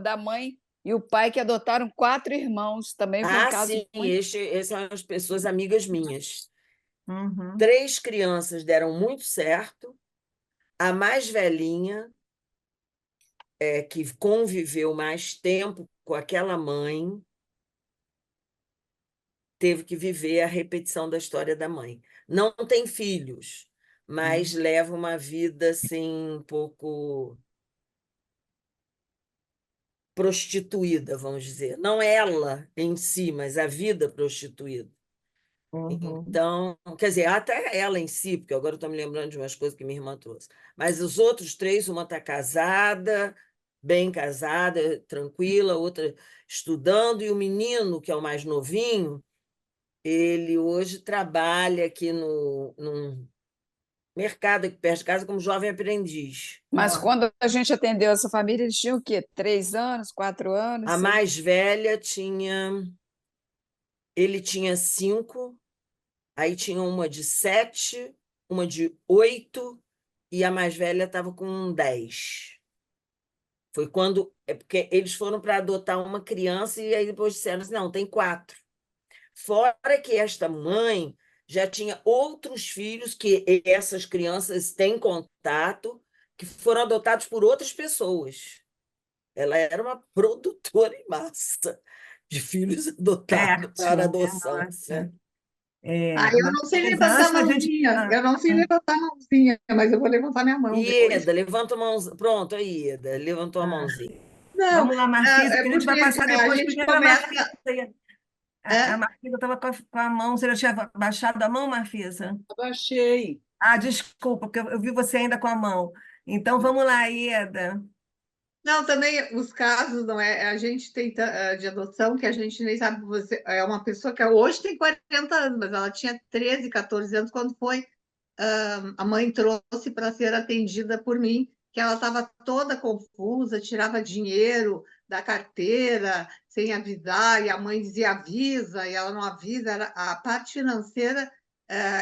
da mãe e o pai que adotaram 4 irmãos. Também foi um Ah, caso sim, muito. essas são as pessoas amigas minhas. Uhum. 3 crianças deram muito certo. A mais velhinha, que conviveu mais tempo com aquela mãe, teve que viver a repetição da história da mãe. Não tem filhos, mas Uhum. leva uma vida assim, um pouco. prostituída, vamos dizer. Não ela em si, mas a vida prostituída. Uhum. Então, quer dizer, até ela em si, porque agora eu estou me lembrando de umas coisas que minha irmã trouxe. Mas os outros três, uma está casada, bem casada, tranquila, outra estudando, e o menino, que é o mais novinho, ele hoje trabalha aqui num mercado aqui perto de casa como jovem aprendiz. Mas Ó, quando a gente atendeu essa família, eles tinham o quê? 3 anos, 4 anos? A mais velha ele tinha 5, aí tinha uma de 7, uma de 8, e a mais velha estava com 10. Foi quando. É porque eles foram para adotar uma criança e aí depois disseram assim: não, tem 4. Fora que esta mãe já tinha outros filhos que essas crianças têm contato, que foram adotados por outras pessoas. Ela era uma produtora em massa de filhos adotados para fértil, né? adoção, né? Nossa. Eu não sei Marisa, levantar a antes da gente. mãozinha. Eu não sei levantar a mãozinha, mas eu vou levantar minha mão depois. Ieda, levanta a mão. Pronto, aí, Ieda, levantou a Ah, mãozinha. Não, vamos lá, Marquisa, que é a gente vai porque passar a depois. gente Primeiro a começa. Marquisa. A É, Marquisa estava com a mão. Você já tinha baixado a mão, Marquisa? Abaixei. Ah, desculpa, porque eu vi você ainda com a mão. Então vamos lá, Ieda. não, também os casos, não é? A gente tem de adoção que a gente nem sabe. Você, é uma pessoa que hoje tem 40 anos, mas ela tinha 13, 14 anos quando foi. A mãe trouxe para ser atendida por mim, que ela estava toda confusa, tirava dinheiro da carteira sem avisar, e a mãe dizia avisa, e ela não avisa. A parte financeira,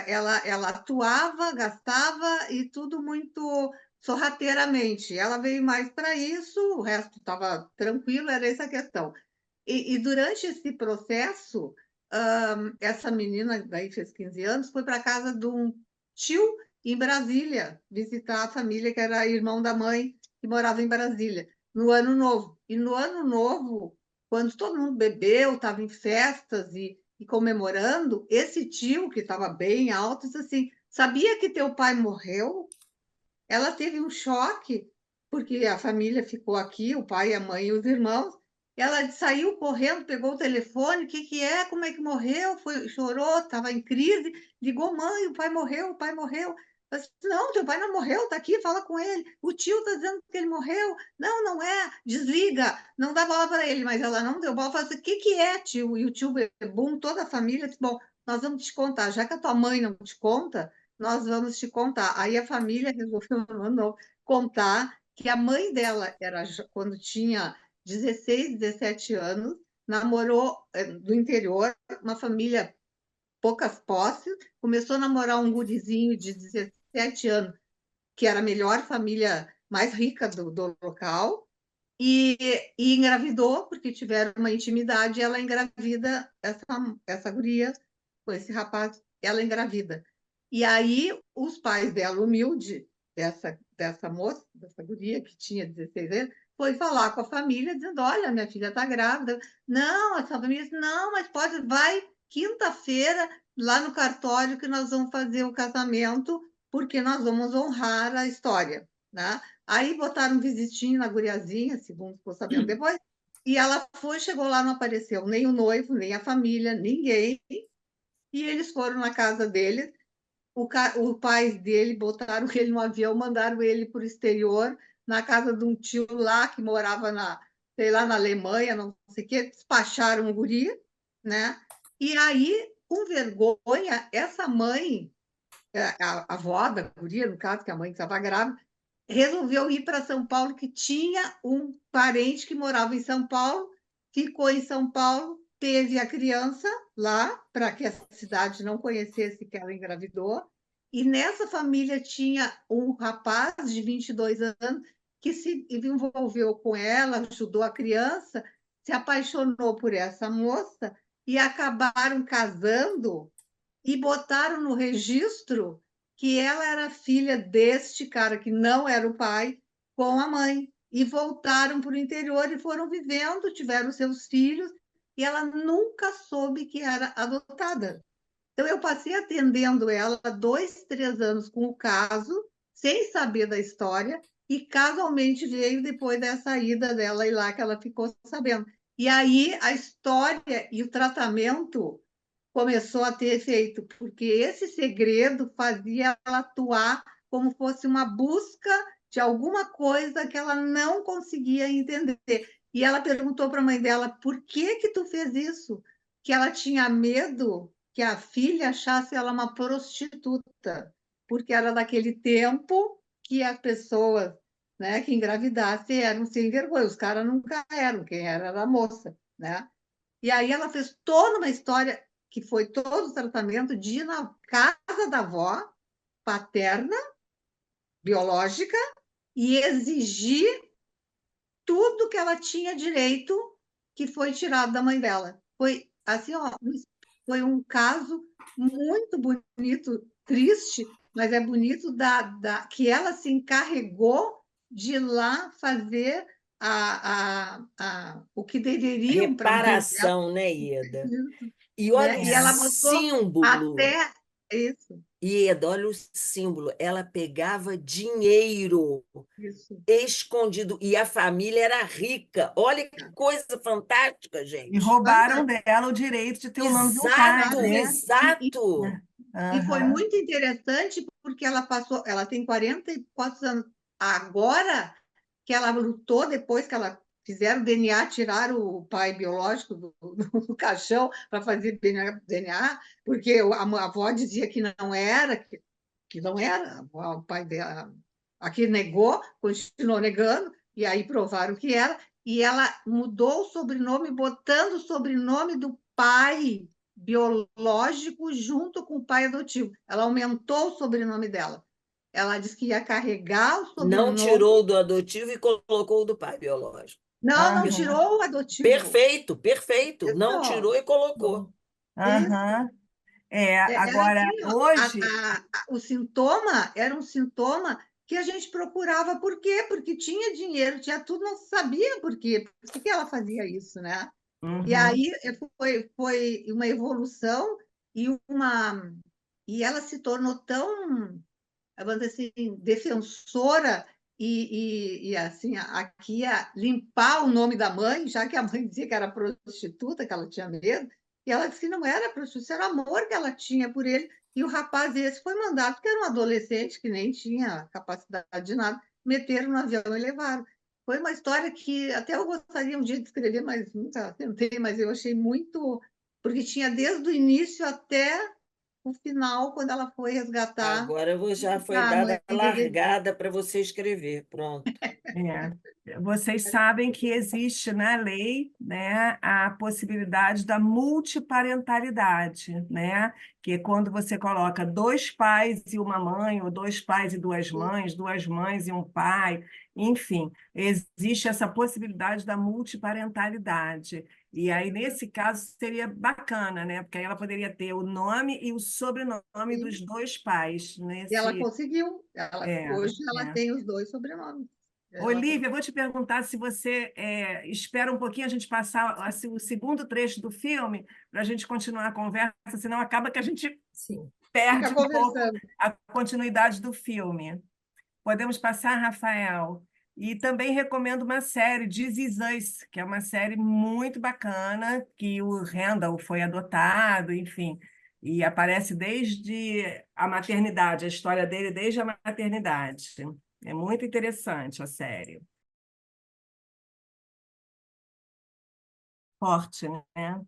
ela atuava, gastava e tudo muito sorrateiramente. Ela veio mais para isso, o resto estava tranquilo, era essa a questão. E durante esse processo, essa menina, daí fez 15 anos, foi para casa de um tio em Brasília, visitar a família que era irmão da mãe, que morava em Brasília, no Ano Novo. E no Ano Novo, quando todo mundo bebeu, estava em festas e comemorando, esse tio, que estava bem alto, disse assim: sabia que teu pai morreu? Ela teve um choque, porque a família ficou aqui, o pai, a mãe e os irmãos. Ela saiu correndo, pegou o telefone, o que que é? Como é que morreu? Foi, chorou, estava em crise, ligou, mãe, o pai morreu, o pai morreu. Eu disse, não, teu pai não morreu, está aqui, fala com ele. O tio está dizendo que ele morreu. Não, não é, desliga, não dá bola para ele. Mas ela não deu bola, falou assim, o que que é, tio? E o tio Bebum, toda a família, disse, bom, nós vamos te contar, já que a tua mãe não te conta, nós vamos te contar. Aí a família resolveu não, contar que a mãe dela era, quando tinha 16, 17 anos, namorou do interior, uma família poucas posses, começou a namorar um gurizinho de 17 anos, que era a melhor família, mais rica do local, e engravidou, porque tiveram uma intimidade, ela engravida, essa guria, com esse rapaz, ela engravida. E aí, os pais dela, humilde, dessa moça, dessa guria que tinha 16 anos, foi falar com a família, dizendo, olha, minha filha está grávida. Não, essa família disse, não, mas pode, vai quinta-feira lá no cartório que nós vamos fazer o casamento, porque nós vamos honrar a história, né? Aí botaram um visitinho na guriazinha, segundo ficou sabendo depois, e ela foi, chegou lá, não apareceu nem o noivo, nem a família, ninguém, e eles foram na casa deles, o pai dele botaram ele no avião, mandaram ele para o exterior, na casa de um tio lá que morava sei lá, na Alemanha, não sei o quê, despacharam o guri, né? E aí, com vergonha, essa mãe, a avó da guria, no caso, que a mãe estava grávida, resolveu ir para São Paulo, que tinha um parente que morava em São Paulo, ficou em São Paulo, teve a criança lá, para que a cidade não conhecesse que ela engravidou, e nessa família tinha um rapaz de 22 anos que se envolveu com ela, ajudou a criança, se apaixonou por essa moça e acabaram casando e botaram no registro que ela era filha deste cara, que não era o pai, com a mãe. E voltaram para o interior e foram vivendo, tiveram seus filhos, e ela nunca soube que era adotada. Então, eu passei atendendo ela 2, 3 anos com o caso, sem saber da história, e casualmente veio depois dessa ida dela e lá que ela ficou sabendo. E aí a história e o tratamento começou a ter efeito, porque esse segredo fazia ela atuar como fosse uma busca de alguma coisa que ela não conseguia entender. E ela perguntou para a mãe dela: por que que tu fez isso? Que ela tinha medo que a filha achasse ela uma prostituta, porque era daquele tempo que as pessoas, né, que engravidassem eram sem vergonha, os caras nunca eram, quem era a moça, né? E aí ela fez toda uma história que foi todo o tratamento de ir na casa da avó paterna, biológica, e exigir tudo que ela tinha direito que foi tirado da mãe dela. Foi assim, ó, foi um caso muito bonito, triste, mas é bonito que ela se encarregou de ir lá fazer o que deveriam para a mãe dela, Reparação, né, Ieda? E olha né? o E ela botou símbolo. até isso, Ieda, olha o símbolo. Ela pegava dinheiro isso. escondido e a família era rica. Olha que coisa fantástica, E gente. roubaram dela o direito de ter o nome de um pai, Exato, né? exato. E foi Aham. muito interessante porque ela tem 40 e quantos anos agora que ela lutou depois que ela fizeram o DNA, tiraram o pai biológico do caixão para fazer DNA, porque a avó dizia que não era, que não era, o pai dela aqui negou, continuou negando, e aí provaram que era, e ela mudou o sobrenome, botando o sobrenome do pai biológico junto com o pai adotivo. Ela aumentou o sobrenome dela. Ela disse que ia carregar o Não sobrenome. tirou do adotivo e colocou o do pai biológico. Não, não Aham. tirou o adotivo. Perfeito, perfeito. Não Isso, tirou e colocou. isso. Aham. É, Ela agora, tinha hoje, o sintoma era um sintoma que a gente procurava. Por quê? Porque tinha dinheiro, tinha tudo, não sabia por quê. Por que ela fazia isso, né? E uhum, aí foi uma evolução e ela se tornou tão, vamos dizer assim, defensora e assim, aqui ia limpar o nome da mãe, já que a mãe dizia que era prostituta, que ela tinha medo, e ela disse que não era prostituta, era amor que ela tinha por ele, e o rapaz esse foi mandado, porque era um adolescente que nem tinha capacidade de nada, meteram no avião e levaram. Foi uma história que até eu gostaria um dia de escrever, mas nunca tentei, mas eu achei muito, porque tinha desde o início até o final, quando ela foi resgatar Agora já foi a mãe dada a dele. largada para você escrever. Pronto. é, vocês sabem que existe na lei, né, a possibilidade da multiparentalidade, né, que é quando você coloca dois pais e uma mãe, ou dois pais e duas mães e um pai, enfim, existe essa possibilidade da multiparentalidade. E aí, nesse caso, seria bacana, né, porque aí ela poderia ter o nome e o sobrenome dos dois pais E ela nesse. conseguiu. É, Hoje ela é. tem os dois sobrenomes. Ela Olivia, eu vou te perguntar se você espera um pouquinho a gente passar assim, o segundo trecho do filme para a gente continuar a conversa, senão acaba que a gente Sim. fica perde um pouco conversando. a continuidade do filme. Podemos passar, Rafael? E também recomendo uma série, This Is Us, que é uma série muito bacana, que o Randall foi adotado, enfim, e aparece desde a maternidade, a história dele desde a maternidade. É muito interessante a série. Forte, né?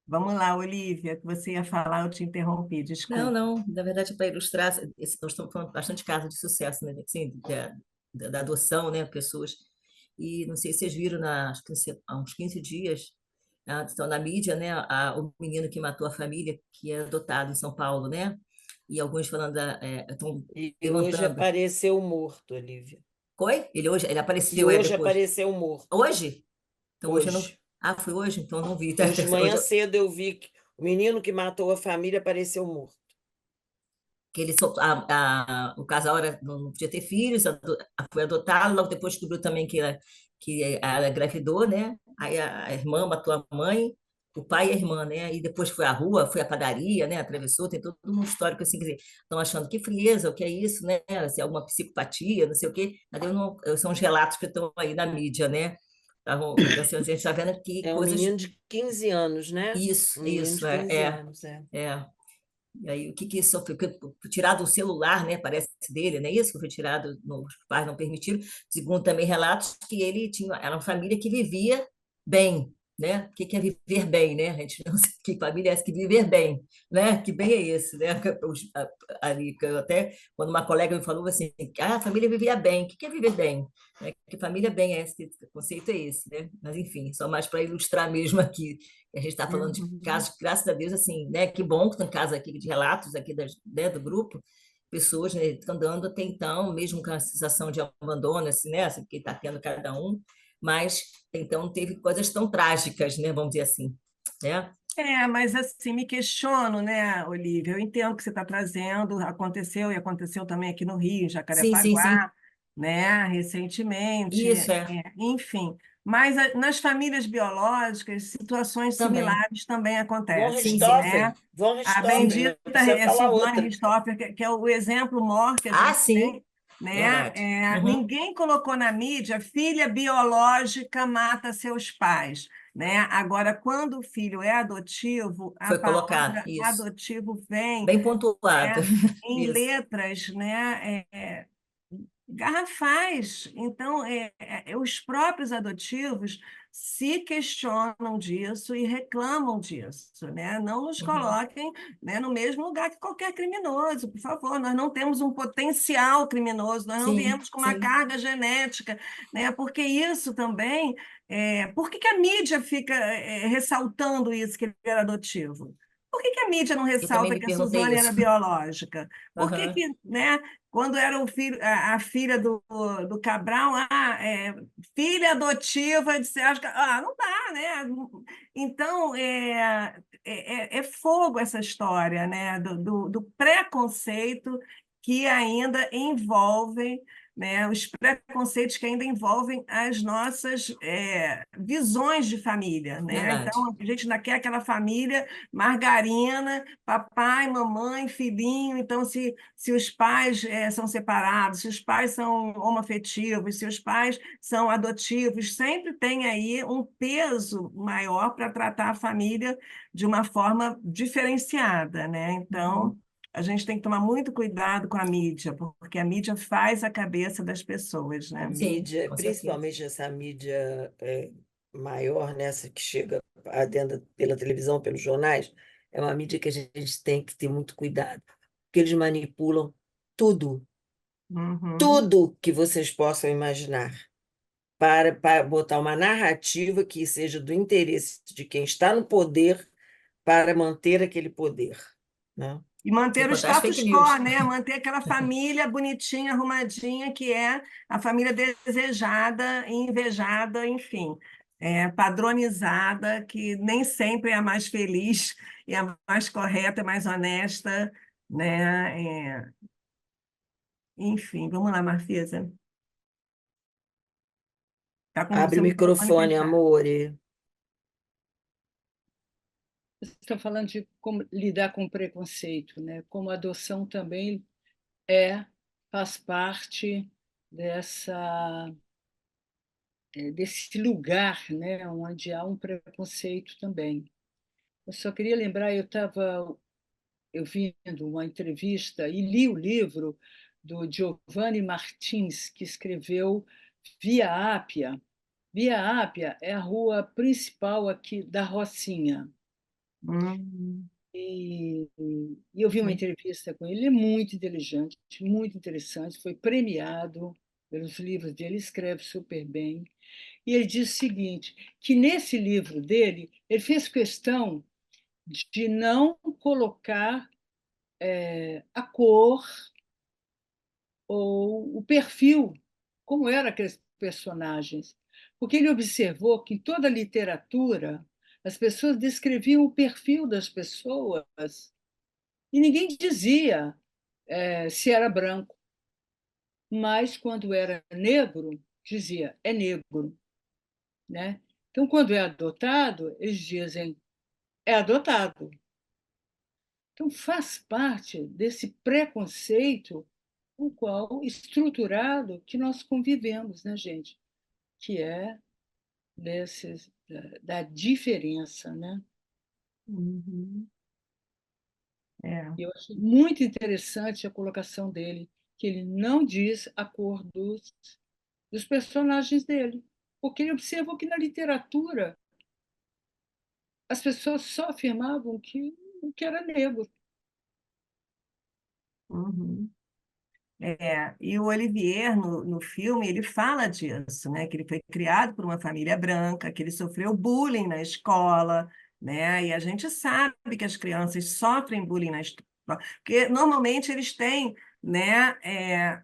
Vamos lá, Olivia, que você ia falar, eu te interrompi, Não, desculpa. não, na verdade, para ilustrar, nós estamos falando bastante casos de sucesso, né? Assim, da adoção, né? Pessoas. E não sei se vocês viram, acho que há uns 15 dias, estão na mídia, né? O menino que matou a família, que é adotado em São Paulo, né? E alguns falando, estão E hoje levantando. apareceu morto, Olivia. Foi? Ele E apareceu, hoje depois. apareceu morto. Hoje? Então hoje eu não. Hoje. Ah, foi hoje? Então eu não vi. Hoje de Hoje manhã cedo eu vi que o menino que matou a família apareceu morto. que o casal não podia ter filhos, foi adotado, logo depois descobriu também que ela engravidou, né? Aí a irmã matou a mãe, o pai e a irmã, né? E depois foi à rua, foi à padaria, né? Atravessou, tem todo um histórico assim, quer dizer, estão achando que frieza, o que é isso, né? Se é alguma psicopatia, não sei o quê. Mas eu não, são os relatos que estão aí na mídia, né? Então, assim, a gente está vendo que É um coisas. menino de 15 anos, né? Isso, Um menino isso, de 15 anos, é. E aí, o que que isso foi? Foi tirado o celular, né? Parece dele, não é isso? Que foi tirado, os pais não permitiram. Segundo também relatos que ele tinha, era uma família que vivia bem, né? O que que é viver bem, né? A gente não sabe que família é essa que viver bem, né? Que bem é esse, né? Ali, que eu até quando uma colega me falou assim, a família vivia bem. O que que é viver bem? Né? Que família bem é esse? Que conceito é esse, né? Mas enfim, só mais para ilustrar mesmo aqui. A gente está falando de Uhum. casos, graças a Deus, assim, né? Que bom que tem casos aqui de relatos aqui né, do grupo, pessoas, né, estão dando até então, mesmo com a sensação de abandono, assim, né? Assim, que está tendo cada um, mas então teve coisas tão trágicas, né? Vamos dizer assim, né? Mas assim, me questiono, né, Olivia? Eu entendo o que você está trazendo, aconteceu e aconteceu também aqui no Rio, em Sim, sim, sim. Jacarepaguá, né, recentemente, Isso é enfim. Mas nas famílias biológicas, situações também. similares também Von Sim, acontecem, sim. né? A Richthofen, bendita você ia falar Suzane outra. Richthofen, que é o exemplo maior que a Ah, gente sim, tem, né? verdade. Uhum. Ninguém colocou na mídia filha biológica mata seus pais, né? Agora, quando o filho é adotivo, a Foi colocado, palavra isso. adotivo vem, Bem pontuado. né, em Isso. letras, né, garrafais. Então, os próprios adotivos se questionam disso e reclamam disso, né? Não nos Uhum. coloquem, né, no mesmo lugar que qualquer criminoso, por favor. Nós não temos um potencial criminoso, nós não Sim, viemos com uma sim. carga genética, né? Porque isso também. Por que que a mídia fica ressaltando isso, que ele era adotivo? Por que que a mídia não Eu também ressalta me que a perguntei Suzane era isso. biológica? Por que Uhum. que, né, quando era o filho, a filha do Cabral, filha adotiva de Sérgio Cabral, não dá, né? Então, é fogo essa história, né, do preconceito que ainda envolve, né, os preconceitos que ainda envolvem as nossas visões de família, né? Verdade. Então, a gente ainda quer aquela família margarina, papai, mamãe, filhinho. Então, se os pais são separados, se os pais são homoafetivos, se os pais são adotivos, sempre tem aí um peso maior para tratar a família de uma forma diferenciada, né? Então, Uhum. a gente tem que tomar muito cuidado com a mídia, porque a mídia faz a cabeça das pessoas, A né? Sim, mídia, com certeza. principalmente essa mídia maior, nessa que chega adentro pela televisão, pelos jornais, é uma mídia que a gente tem que ter muito cuidado, porque eles manipulam tudo, Uhum. tudo que vocês possam imaginar, para botar uma narrativa que seja do interesse de quem está no poder para manter aquele poder, né? E Sem manter o contar as fake status news. quo, né? Manter aquela família bonitinha, arrumadinha, que é a família desejada, invejada, enfim, padronizada, que nem sempre é a mais feliz, e a mais correta, é mais honesta, né? Enfim, vamos lá, Marfisa. Está com o Abre o seu microfone microfone, fechado. amore. Você está falando de como lidar com o preconceito, né? Como a adoção também faz parte dessa, desse lugar, né? Onde há um preconceito também. Eu só queria lembrar, eu vendo uma entrevista e li o livro do Giovanni Martins, que escreveu Via Ápia. Via Ápia é a rua principal aqui da Rocinha. Hum, E eu vi uma entrevista com ele, ele é muito inteligente, muito interessante, foi premiado pelos livros dele, escreve super bem. E ele diz o seguinte, que nesse livro dele, ele fez questão de não colocar a cor ou o perfil, como eram aqueles personagens, porque ele observou que em toda a literatura as pessoas descreviam o perfil das pessoas e ninguém dizia se era branco, mas quando era negro, dizia é negro, né? Então, quando é adotado, eles dizem é adotado. Então, faz parte desse preconceito com o qual estruturado que nós convivemos, né, gente? Que é da diferença, né? Uhum. É. E eu acho muito interessante a colocação dele, que ele não diz a cor dos personagens dele, porque ele observou que na literatura as pessoas só afirmavam que era negro. Uhum. E o Olivier, no filme, ele fala disso, né? Que ele foi criado por uma família branca, que ele sofreu bullying na escola, né? E a gente sabe que as crianças sofrem bullying na escola, porque normalmente eles têm, né,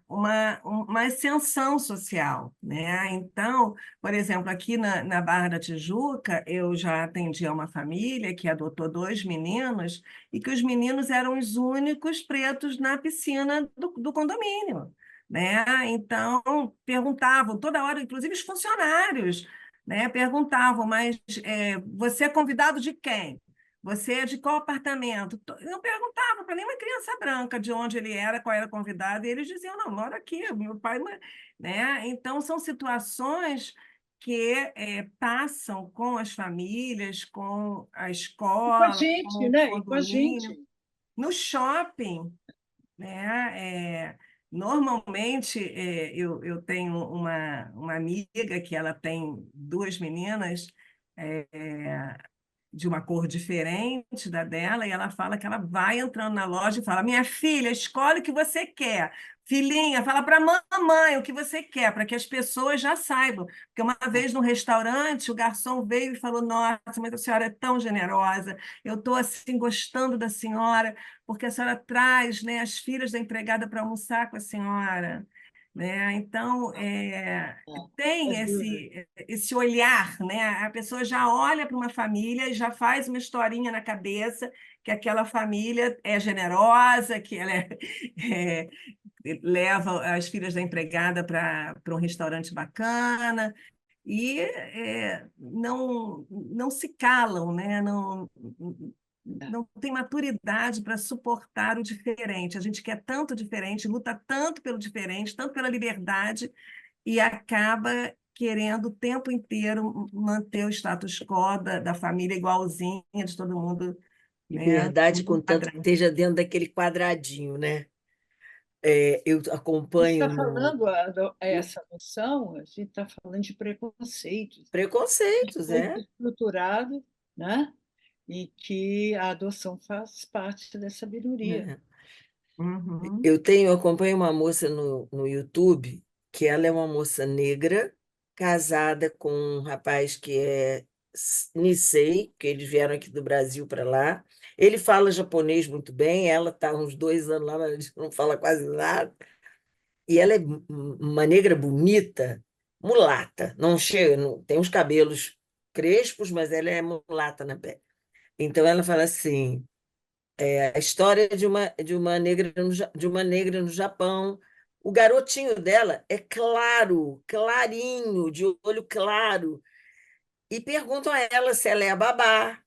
uma ascensão social, né? Então, por exemplo, aqui na Barra da Tijuca, eu já atendi a uma família que adotou 2 meninos e que os meninos eram os únicos pretos na piscina do condomínio, né? Então, perguntavam toda hora, inclusive os funcionários, né? Perguntavam, mas você é convidado de quem? Você é de qual apartamento? Não perguntavam para nenhuma criança branca de onde ele era, qual era convidado, e eles diziam, não, moro aqui, meu pai... Né? Então, são situações que passam com as famílias, com a E com a escola, com gente, o né? E com a condomínio, gente. no shopping, né? Normalmente, eu tenho uma amiga que ela tem 2 meninas, é, de uma cor diferente da dela, e ela fala que ela vai entrando na loja e fala: Minha filha, escolhe o que você quer. Filhinha, fala para a mamãe o que você quer, para que as pessoas já saibam. Porque uma vez no restaurante, o garçom veio e falou: Nossa, mas a senhora é tão generosa, eu estou assim gostando da senhora, porque a senhora traz, né, as filhas da empregada para almoçar com a senhora. Né? Então, É tem duro. esse olhar, né? A pessoa já olha para uma família e já faz uma historinha na cabeça que aquela família é generosa, que ela é, leva as filhas da empregada para um restaurante bacana e não se calam, né? Não tem maturidade para suportar o diferente. A gente quer tanto diferente, luta tanto pelo diferente, tanto pela liberdade, e acaba querendo o tempo inteiro manter o status quo da família igualzinha, de todo mundo, né? Liberdade, No contanto que padrão. esteja dentro daquele quadradinho, né? Eu A gente está acompanho no falando essa noção, a gente está falando de preconceitos, preconceitos, preconceito estruturado, né? E que a adoção faz parte dessa sabedoria. né? Uhum. Eu acompanho uma moça no YouTube, que ela é uma moça negra, casada com um rapaz que é Nisei, que eles vieram aqui do Brasil para lá. Ele fala japonês muito bem, ela está uns 2 anos lá, mas não fala quase nada. E ela é uma negra bonita, mulata, não chega, tem uns cabelos crespos, mas ela é mulata na pele. Então ela fala assim, a história de uma negra de uma negra no Japão. O garotinho dela é claro, clarinho, de olho claro. E perguntam a ela se ela é a babá,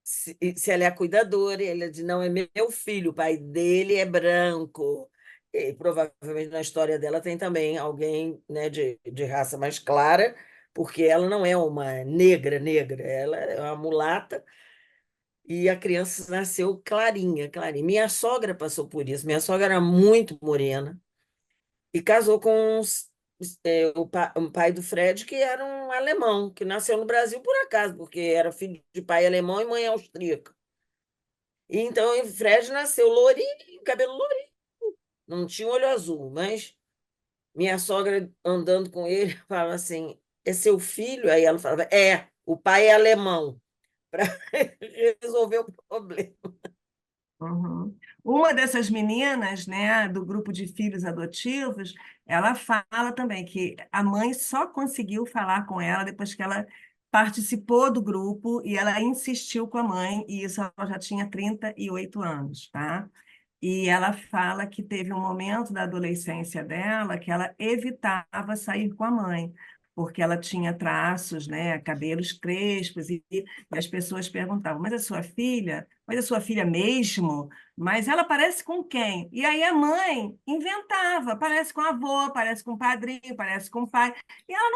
se ela é a cuidadora. E ela diz: Não, é meu filho, o pai dele é branco. E provavelmente na história dela tem também alguém, né, de raça mais clara, porque ela não é uma negra negra, ela é uma mulata. E a criança nasceu clarinha, clarinha. Minha sogra passou por isso. Minha sogra era muito morena e casou com o pai do Fred, que era um alemão, que nasceu no Brasil por acaso, porque era filho de pai alemão e mãe austríaca. E então o Fred nasceu lourinho, cabelo lourinho, não tinha olho azul, mas minha sogra andando com ele falava assim: É seu filho? Aí ela falava: o pai é alemão, para resolver o problema. Uhum. Uma dessas meninas, né, do grupo de filhos adotivos, ela fala também que a mãe só conseguiu falar com ela depois que ela participou do grupo e ela insistiu com a mãe, e isso ela já tinha 38 anos, tá? E ela fala que teve um momento da adolescência dela que ela evitava sair com a mãe, porque ela tinha traços, né, cabelos crespos, e as pessoas perguntavam, mas é sua filha? Mas é sua filha mesmo? Mas ela parece com quem? E aí a mãe inventava, parece com a avó, parece com o padrinho, parece com o pai. E ela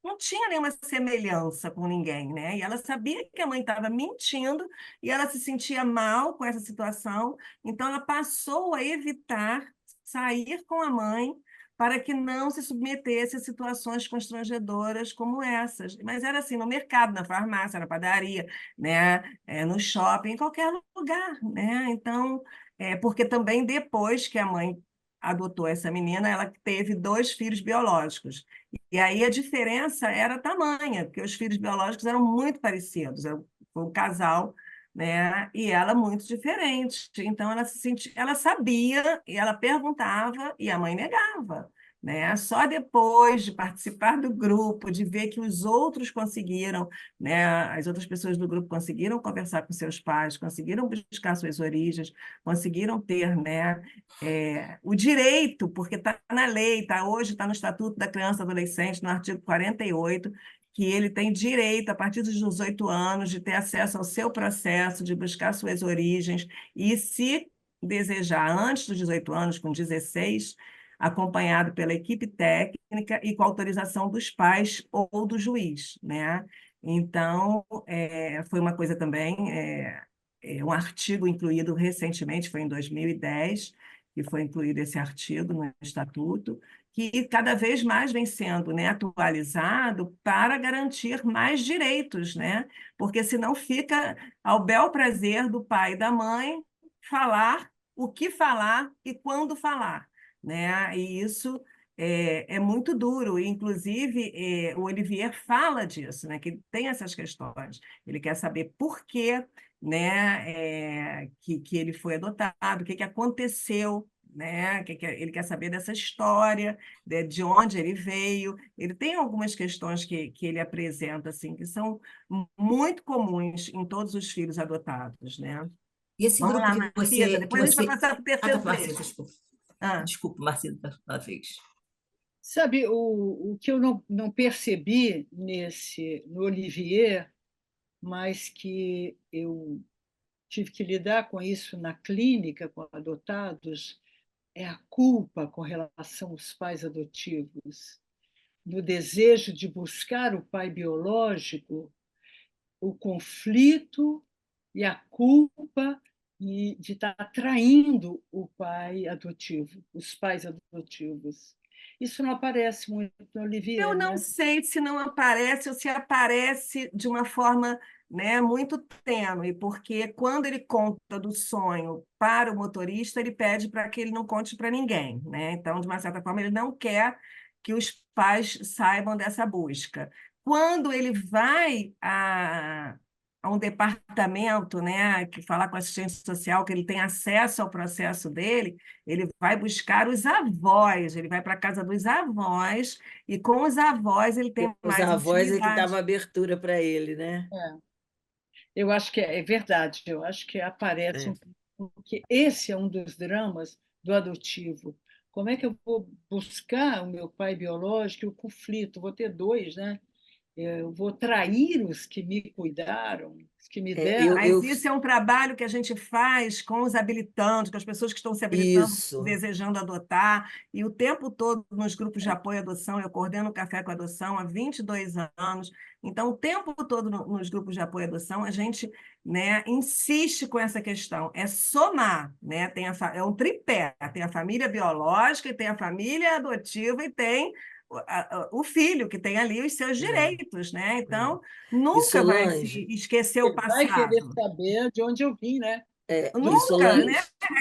não tinha nenhuma semelhança com ninguém, né? E ela sabia que a mãe estava mentindo e ela se sentia mal com essa situação, então ela passou a evitar sair com a mãe para que não se submetesse a situações constrangedoras como essas. Mas era assim, no mercado, na farmácia, na padaria, né? No shopping, em qualquer lugar, né? Então, porque também depois que a mãe adotou essa menina, ela teve 2 filhos biológicos. E aí a diferença era tamanha, porque os filhos biológicos eram muito parecidos, era um casal, né? E ela muito diferente. Então ela se sentia, ela sabia e ela perguntava e a mãe negava, né? Só depois de participar do grupo, de ver que os outros conseguiram, né? As outras pessoas do grupo conseguiram conversar com seus pais, conseguiram buscar suas origens, conseguiram ter, né? O direito, porque está na lei, hoje está no Estatuto da Criança e Adolescente, no artigo 48, que ele tem direito, a partir dos 18 anos, de ter acesso ao seu processo, de buscar suas origens, e se desejar antes dos 18 anos, com 16, acompanhado pela equipe técnica e com autorização dos pais ou do juiz, né? Então, foi uma coisa também, um artigo incluído recentemente, foi em 2010, que foi incluído esse artigo no Estatuto, que cada vez mais vem sendo, né, atualizado para garantir mais direitos, né? Porque senão fica ao bel prazer do pai e da mãe falar o que falar e quando falar, né? E isso é muito duro. Inclusive, o Olivier fala disso, né? Que tem essas questões. Ele quer saber por quê, né? Que ele foi adotado, o que aconteceu, né? Ele quer saber dessa história, de onde ele veio. Ele tem algumas questões que ele apresenta assim, que são muito comuns em todos os filhos adotados, né? E esse Vamos grupo lá, que Marquisa, você, que depois a gente vai você... passar para o Ah, tá, terceiro Marcelo, trecho. desculpa. Ah, Desculpa, Marcelo, da vez. Sabe, o que eu não percebi no Olivier, mas que eu tive que lidar com isso na clínica com adotados, é a culpa com relação aos pais adotivos, no desejo de buscar o pai biológico, o conflito e a culpa de estar traindo o pai adotivo, os pais adotivos. Isso não aparece muito no eu Olivier, não né? sei se não aparece ou se aparece de uma forma, né, muito tênue, porque quando ele conta do sonho para o motorista, ele pede para que ele não conte para ninguém, né? Então, de uma certa forma, ele não quer que os pais saibam dessa busca. Quando ele vai a um departamento, né, que falar com a assistência social, que ele tem acesso ao processo dele, ele vai buscar os avós, ele vai para a casa dos avós e com os avós ele tem Os mais avós é que davam intimidade. abertura para ele, né? É. Eu acho que é verdade, eu acho que aparece É. porque esse é um dos dramas do adotivo. Como é que eu vou buscar o meu pai biológico e o conflito? Vou ter dois, né? Eu vou trair os que me cuidaram, os que me É, deram. Mas isso é um trabalho que a gente faz com os habilitantes, com as pessoas que estão se habilitando, isso. desejando adotar, e o tempo todo nos grupos de apoio à adoção, eu coordeno o Café com Adoção há 22 anos, então o tempo todo nos grupos de apoio à adoção a gente, né, insiste com essa questão, é somar, né? É um tripé, tem a família biológica, e tem a família adotiva e tem o filho que tem ali os seus É, direitos, né? é. Então, E nunca vai se Solange, esquecer o Ele vai querer passado. saber de onde eu vim, né? e Nunca, né? Solange,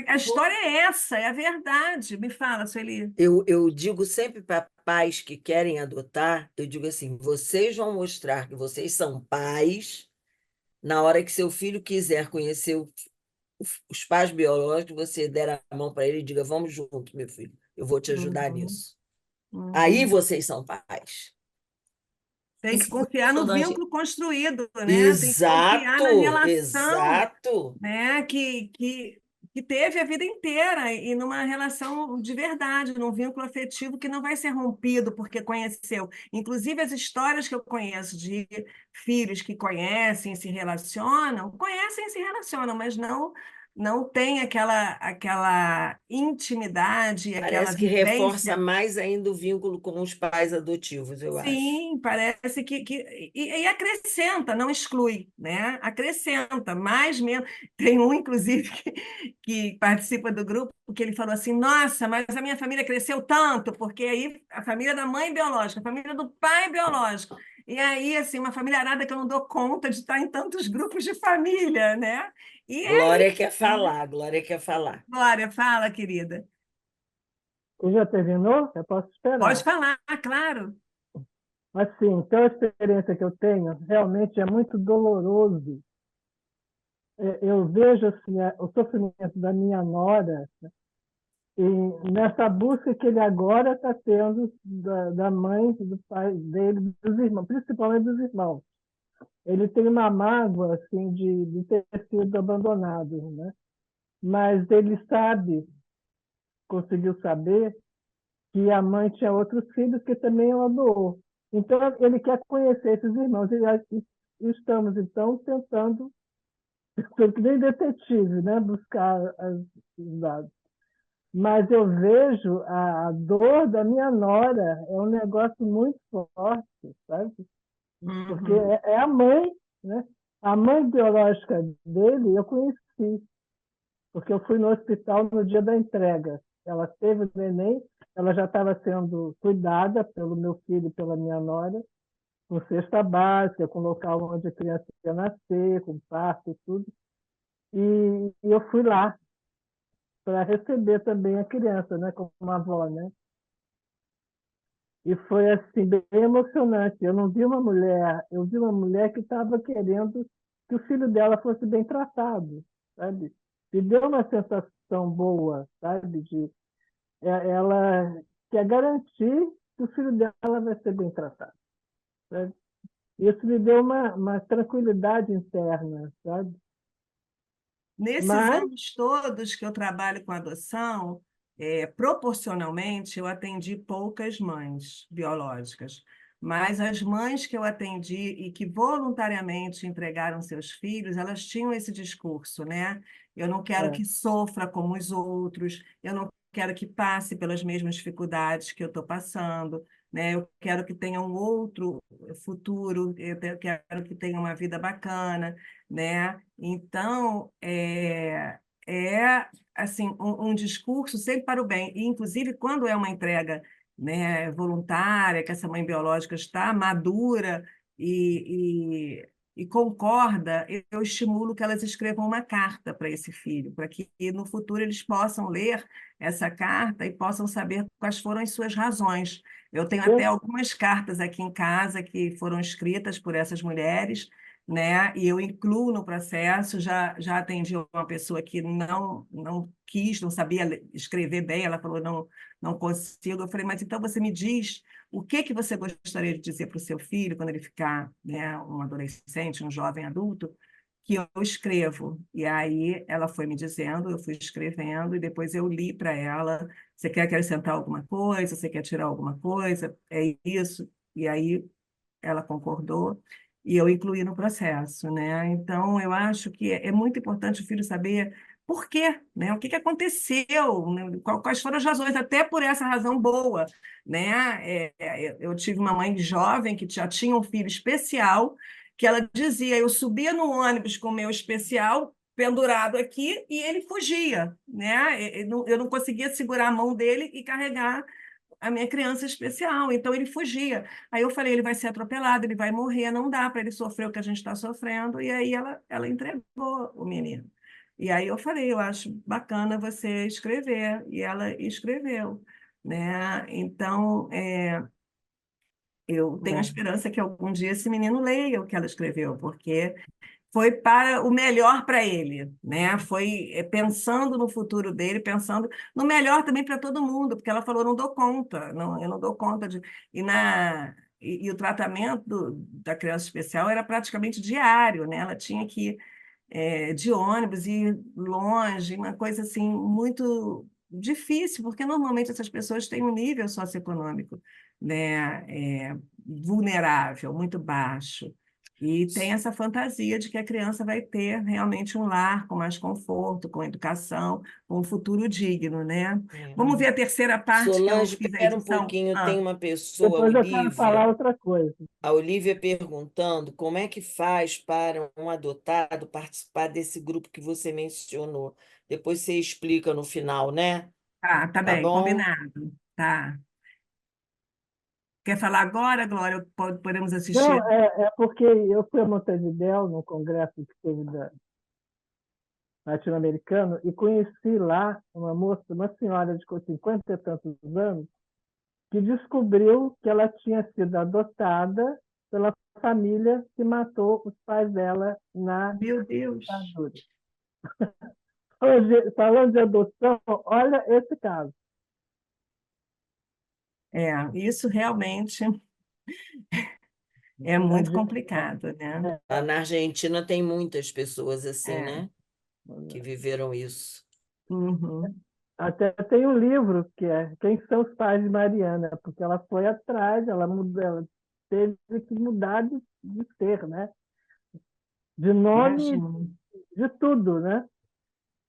A história é essa, é a verdade. Me fala, Sueli. eu digo sempre para pais que querem adotar, eu digo assim, vocês vão mostrar que vocês são pais na hora que seu filho quiser conhecer os pais biológicos, você der a mão para ele e diga, vamos junto, meu filho, eu vou te ajudar Uhum, nisso. Aí uhum. vocês são pais. Tem que Esse grupo, confiar no Solange, vínculo construído, né? Tem que confiar na Exato, relação, exato. né? Que que teve a vida inteira e numa relação de verdade, num vínculo afetivo que não vai ser rompido porque conheceu. Inclusive, as histórias que eu conheço de filhos que conhecem e se relacionam, mas não tem aquela intimidade, aquela Parece que reforça vivência. mais ainda o vínculo com os pais adotivos, eu acho. Sim, parece que acrescenta, não exclui, né? Acrescenta, mais menos. Tem um, inclusive, que participa do grupo, que ele falou assim: Nossa, mas a minha família cresceu tanto, porque aí a família da mãe biológica, a família do pai biológico. E aí, assim, uma família arada que eu não dou conta de estar em tantos grupos de família, né? E é Glória quer isso, né? falar, Glória quer falar. Glória, fala, querida. Você já terminou? Eu posso Pode esperar. falar, claro. Assim, pela experiência que eu tenho, realmente é muito doloroso. Eu vejo assim, o sofrimento da minha nora e nessa busca que ele agora está tendo da mãe, do pai dele, dos irmãos, principalmente dos irmãos. Ele tem uma mágoa assim de ter sido abandonado, né? Mas ele sabe, conseguiu saber que a mãe tinha outros filhos que também ela doou. Então ele quer conhecer esses irmãos e estamos então tentando, que nem detetive, né? Buscar os dados. Mas eu vejo a dor da minha nora, é um negócio muito forte, sabe? Porque Uhum. é a mãe, né? A mãe biológica dele eu conheci, porque eu fui no hospital no dia da entrega. Ela teve o neném, ela já estava sendo cuidada pelo meu filho e pela minha nora, com cesta básica, com local onde a criança ia nascer, com parto e tudo. E eu fui lá para receber também a criança, né, como uma avó, né? E foi assim bem emocionante. Eu não vi uma mulher, eu vi uma mulher que estava querendo que o filho dela fosse bem tratado, sabe? E deu uma sensação boa, sabe? Ela quer garantir que o filho dela vai ser bem tratado, sabe? Isso me deu uma tranquilidade interna, sabe? Nesses Mas anos todos que eu trabalho com adoção, proporcionalmente, eu atendi poucas mães biológicas, mas as mães que eu atendi e que voluntariamente entregaram seus filhos, elas tinham esse discurso, né? Eu não quero é, que sofra como os outros, eu não quero que passe pelas mesmas dificuldades que eu estou passando, né? Eu quero que tenha um outro futuro, quero que tenha uma vida bacana, né? Então, é assim um discurso sempre para o bem. E, inclusive, quando é uma entrega, né, voluntária, que essa mãe biológica está madura e concorda, eu estimulo que elas escrevam uma carta para esse filho, para que no futuro eles possam ler essa carta e possam saber quais foram as suas razões. Eu tenho até eu, algumas cartas aqui em casa que foram escritas por essas mulheres, né? E eu incluo no processo. Já atendi uma pessoa que não quis, não sabia escrever bem, ela falou, não consigo. Eu falei, mas então você me diz o que você gostaria de dizer para o seu filho quando ele ficar, né, um adolescente, um jovem adulto, que eu escrevo. E aí ela foi me dizendo, eu fui escrevendo, e depois eu li para ela, você quer acrescentar alguma coisa? Você quer tirar alguma coisa? É isso? E aí ela concordou e eu incluí no processo, né? Então, eu acho que é muito importante o filho saber por quê, né? O que aconteceu, né? Quais foram as razões, até por essa razão boa, né? Eu tive uma mãe jovem que já tinha um filho especial, que ela dizia, eu subia no ônibus com o meu especial pendurado aqui e ele fugia, né? Eu não conseguia segurar a mão dele e carregar a minha criança especial, então ele fugia. Aí eu falei, ele vai ser atropelado, ele vai morrer, não dá para ele sofrer o que a gente está sofrendo, e aí ela entregou o menino. E aí eu falei, eu acho bacana você escrever, e ela escreveu, né? Então, eu tenho a é, esperança que algum dia esse menino leia o que ela escreveu, porque foi para o melhor para ele, né? Foi pensando no futuro dele, pensando no melhor também para todo mundo, porque ela falou, não dou conta, não, eu não dou conta de... E o tratamento da criança especial era praticamente diário, né? Ela tinha que de ônibus e longe, uma coisa assim muito difícil, porque normalmente essas pessoas têm um nível socioeconômico, né, vulnerável, muito baixo. E tem essa fantasia de que a criança vai ter realmente um lar com mais conforto, com educação, com um futuro digno, né? É. Vamos ver a terceira parte que eu Solange, fiz a espera um edição? pouquinho, tem Ah, uma pessoa, a Depois eu quero falar Olivia. outra coisa. A Olivia perguntando como é que faz para um adotado participar desse grupo que você mencionou. Depois você explica no final, né? tá Tá bem, bom? combinado. Tá. Quer falar agora, Glória? Podemos Não, assistir? é porque eu fui a Montevidéu, no congresso que teve latino-americano, e conheci lá uma moça, uma senhora de 50 e tantos anos, que descobriu que ela tinha sido adotada pela família que matou os pais dela na Meu Deus. ditadura. Falando de adoção, olha esse caso. Isso realmente é muito complicado, né? Lá na Argentina tem muitas pessoas assim, É. né? Que viveram isso. Uhum. Até tem um livro que é Quem São os Pais de Mariana, porque ela foi atrás, ela teve que mudar de ser, né? De nome, Imagino. de tudo, né?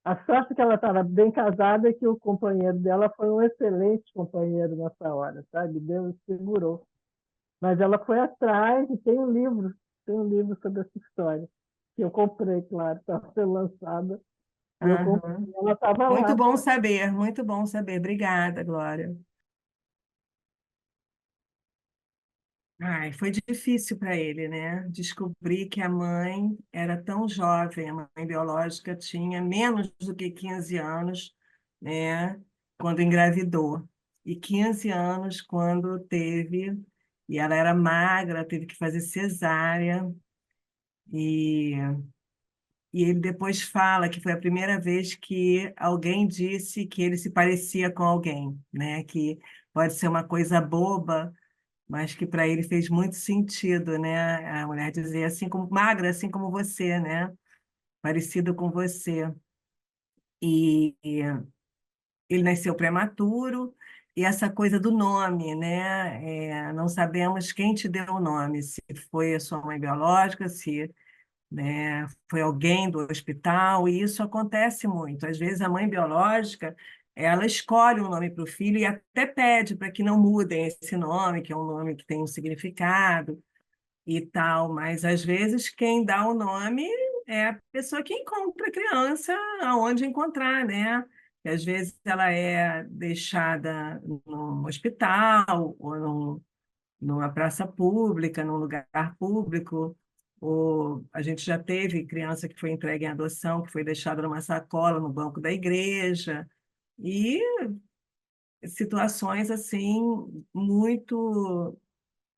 A sorte que ela estava bem casada é que o companheiro dela foi um excelente companheiro nessa hora, sabe? Deus segurou. Mas ela foi atrás e tem um livro sobre essa história, que eu comprei, claro, estava sendo lançada, e eu comprei, Aham. ela estava Muito lá. bom saber, muito bom saber. Obrigada, Glória. Ai, foi difícil para ele, né? Descobrir que a mãe era tão jovem, a mãe biológica tinha menos do que 15 anos, né? Quando engravidou. E 15 anos quando teve, e ela era magra, teve que fazer cesárea. E, e ele depois fala que foi a primeira vez que alguém disse que ele se parecia com alguém, né? Que pode ser uma coisa boba, mas que para ele fez muito sentido, né? A mulher dizer assim como magra, assim como você, né? Parecido com você. E ele nasceu prematuro, e essa coisa do nome, né? Não sabemos quem te deu o nome, se foi a sua mãe biológica, se, né, foi alguém do hospital, e isso acontece muito. Às vezes a mãe biológica, ela escolhe um nome para o filho e até pede para que não mudem esse nome, que é um nome que tem um significado e tal, mas às vezes quem dá o nome é a pessoa que encontra a criança aonde encontrar, né? E às vezes ela é deixada num hospital ou numa praça pública, num lugar público, ou a gente já teve criança que foi entregue em adoção, que foi deixada numa sacola no banco da igreja, e situações assim muito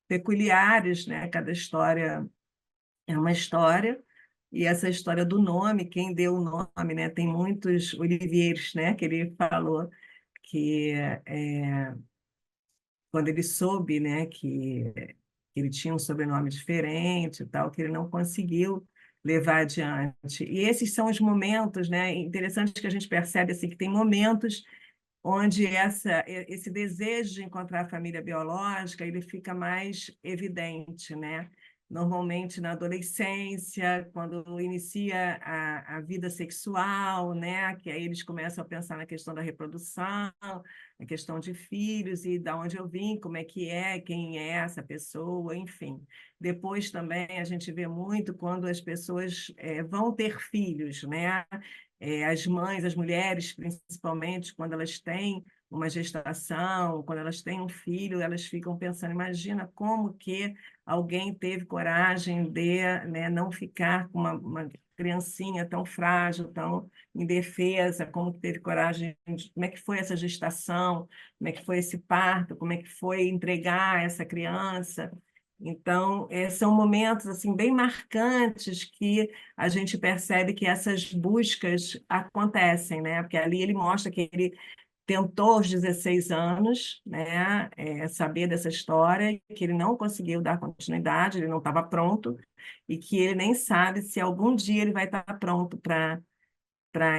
peculiares, né? Cada história é uma história, e essa história do nome, quem deu o nome, né? Tem muitos Olivieiros, né? Que ele falou que quando ele soube, né, que ele tinha um sobrenome diferente e tal, que ele não conseguiu levar adiante. E esses são os momentos, né, interessantes que a gente percebe assim que tem momentos onde esse desejo de encontrar a família biológica ele fica mais evidente, né? Normalmente na adolescência, quando inicia a vida sexual, né? Que aí eles começam a pensar na questão da reprodução, na questão de filhos e da onde eu vim, como é, quem é essa pessoa, enfim. Depois também a gente vê muito quando as pessoas vão ter filhos, né? As mães, as mulheres, principalmente, quando elas têm uma gestação, quando elas têm um filho, elas ficam pensando, imagina como que alguém teve coragem de, né, não ficar com uma criancinha tão frágil, tão indefesa, como que teve coragem, como é que foi essa gestação, como é que foi esse parto, como é que foi entregar essa criança. Então, são momentos assim bem marcantes que a gente percebe que essas buscas acontecem, né? Porque ali ele mostra que ele tentou aos 16 anos, né, saber dessa história, que ele não conseguiu dar continuidade, ele não estava pronto, e que ele nem sabe se algum dia ele vai estar pronto para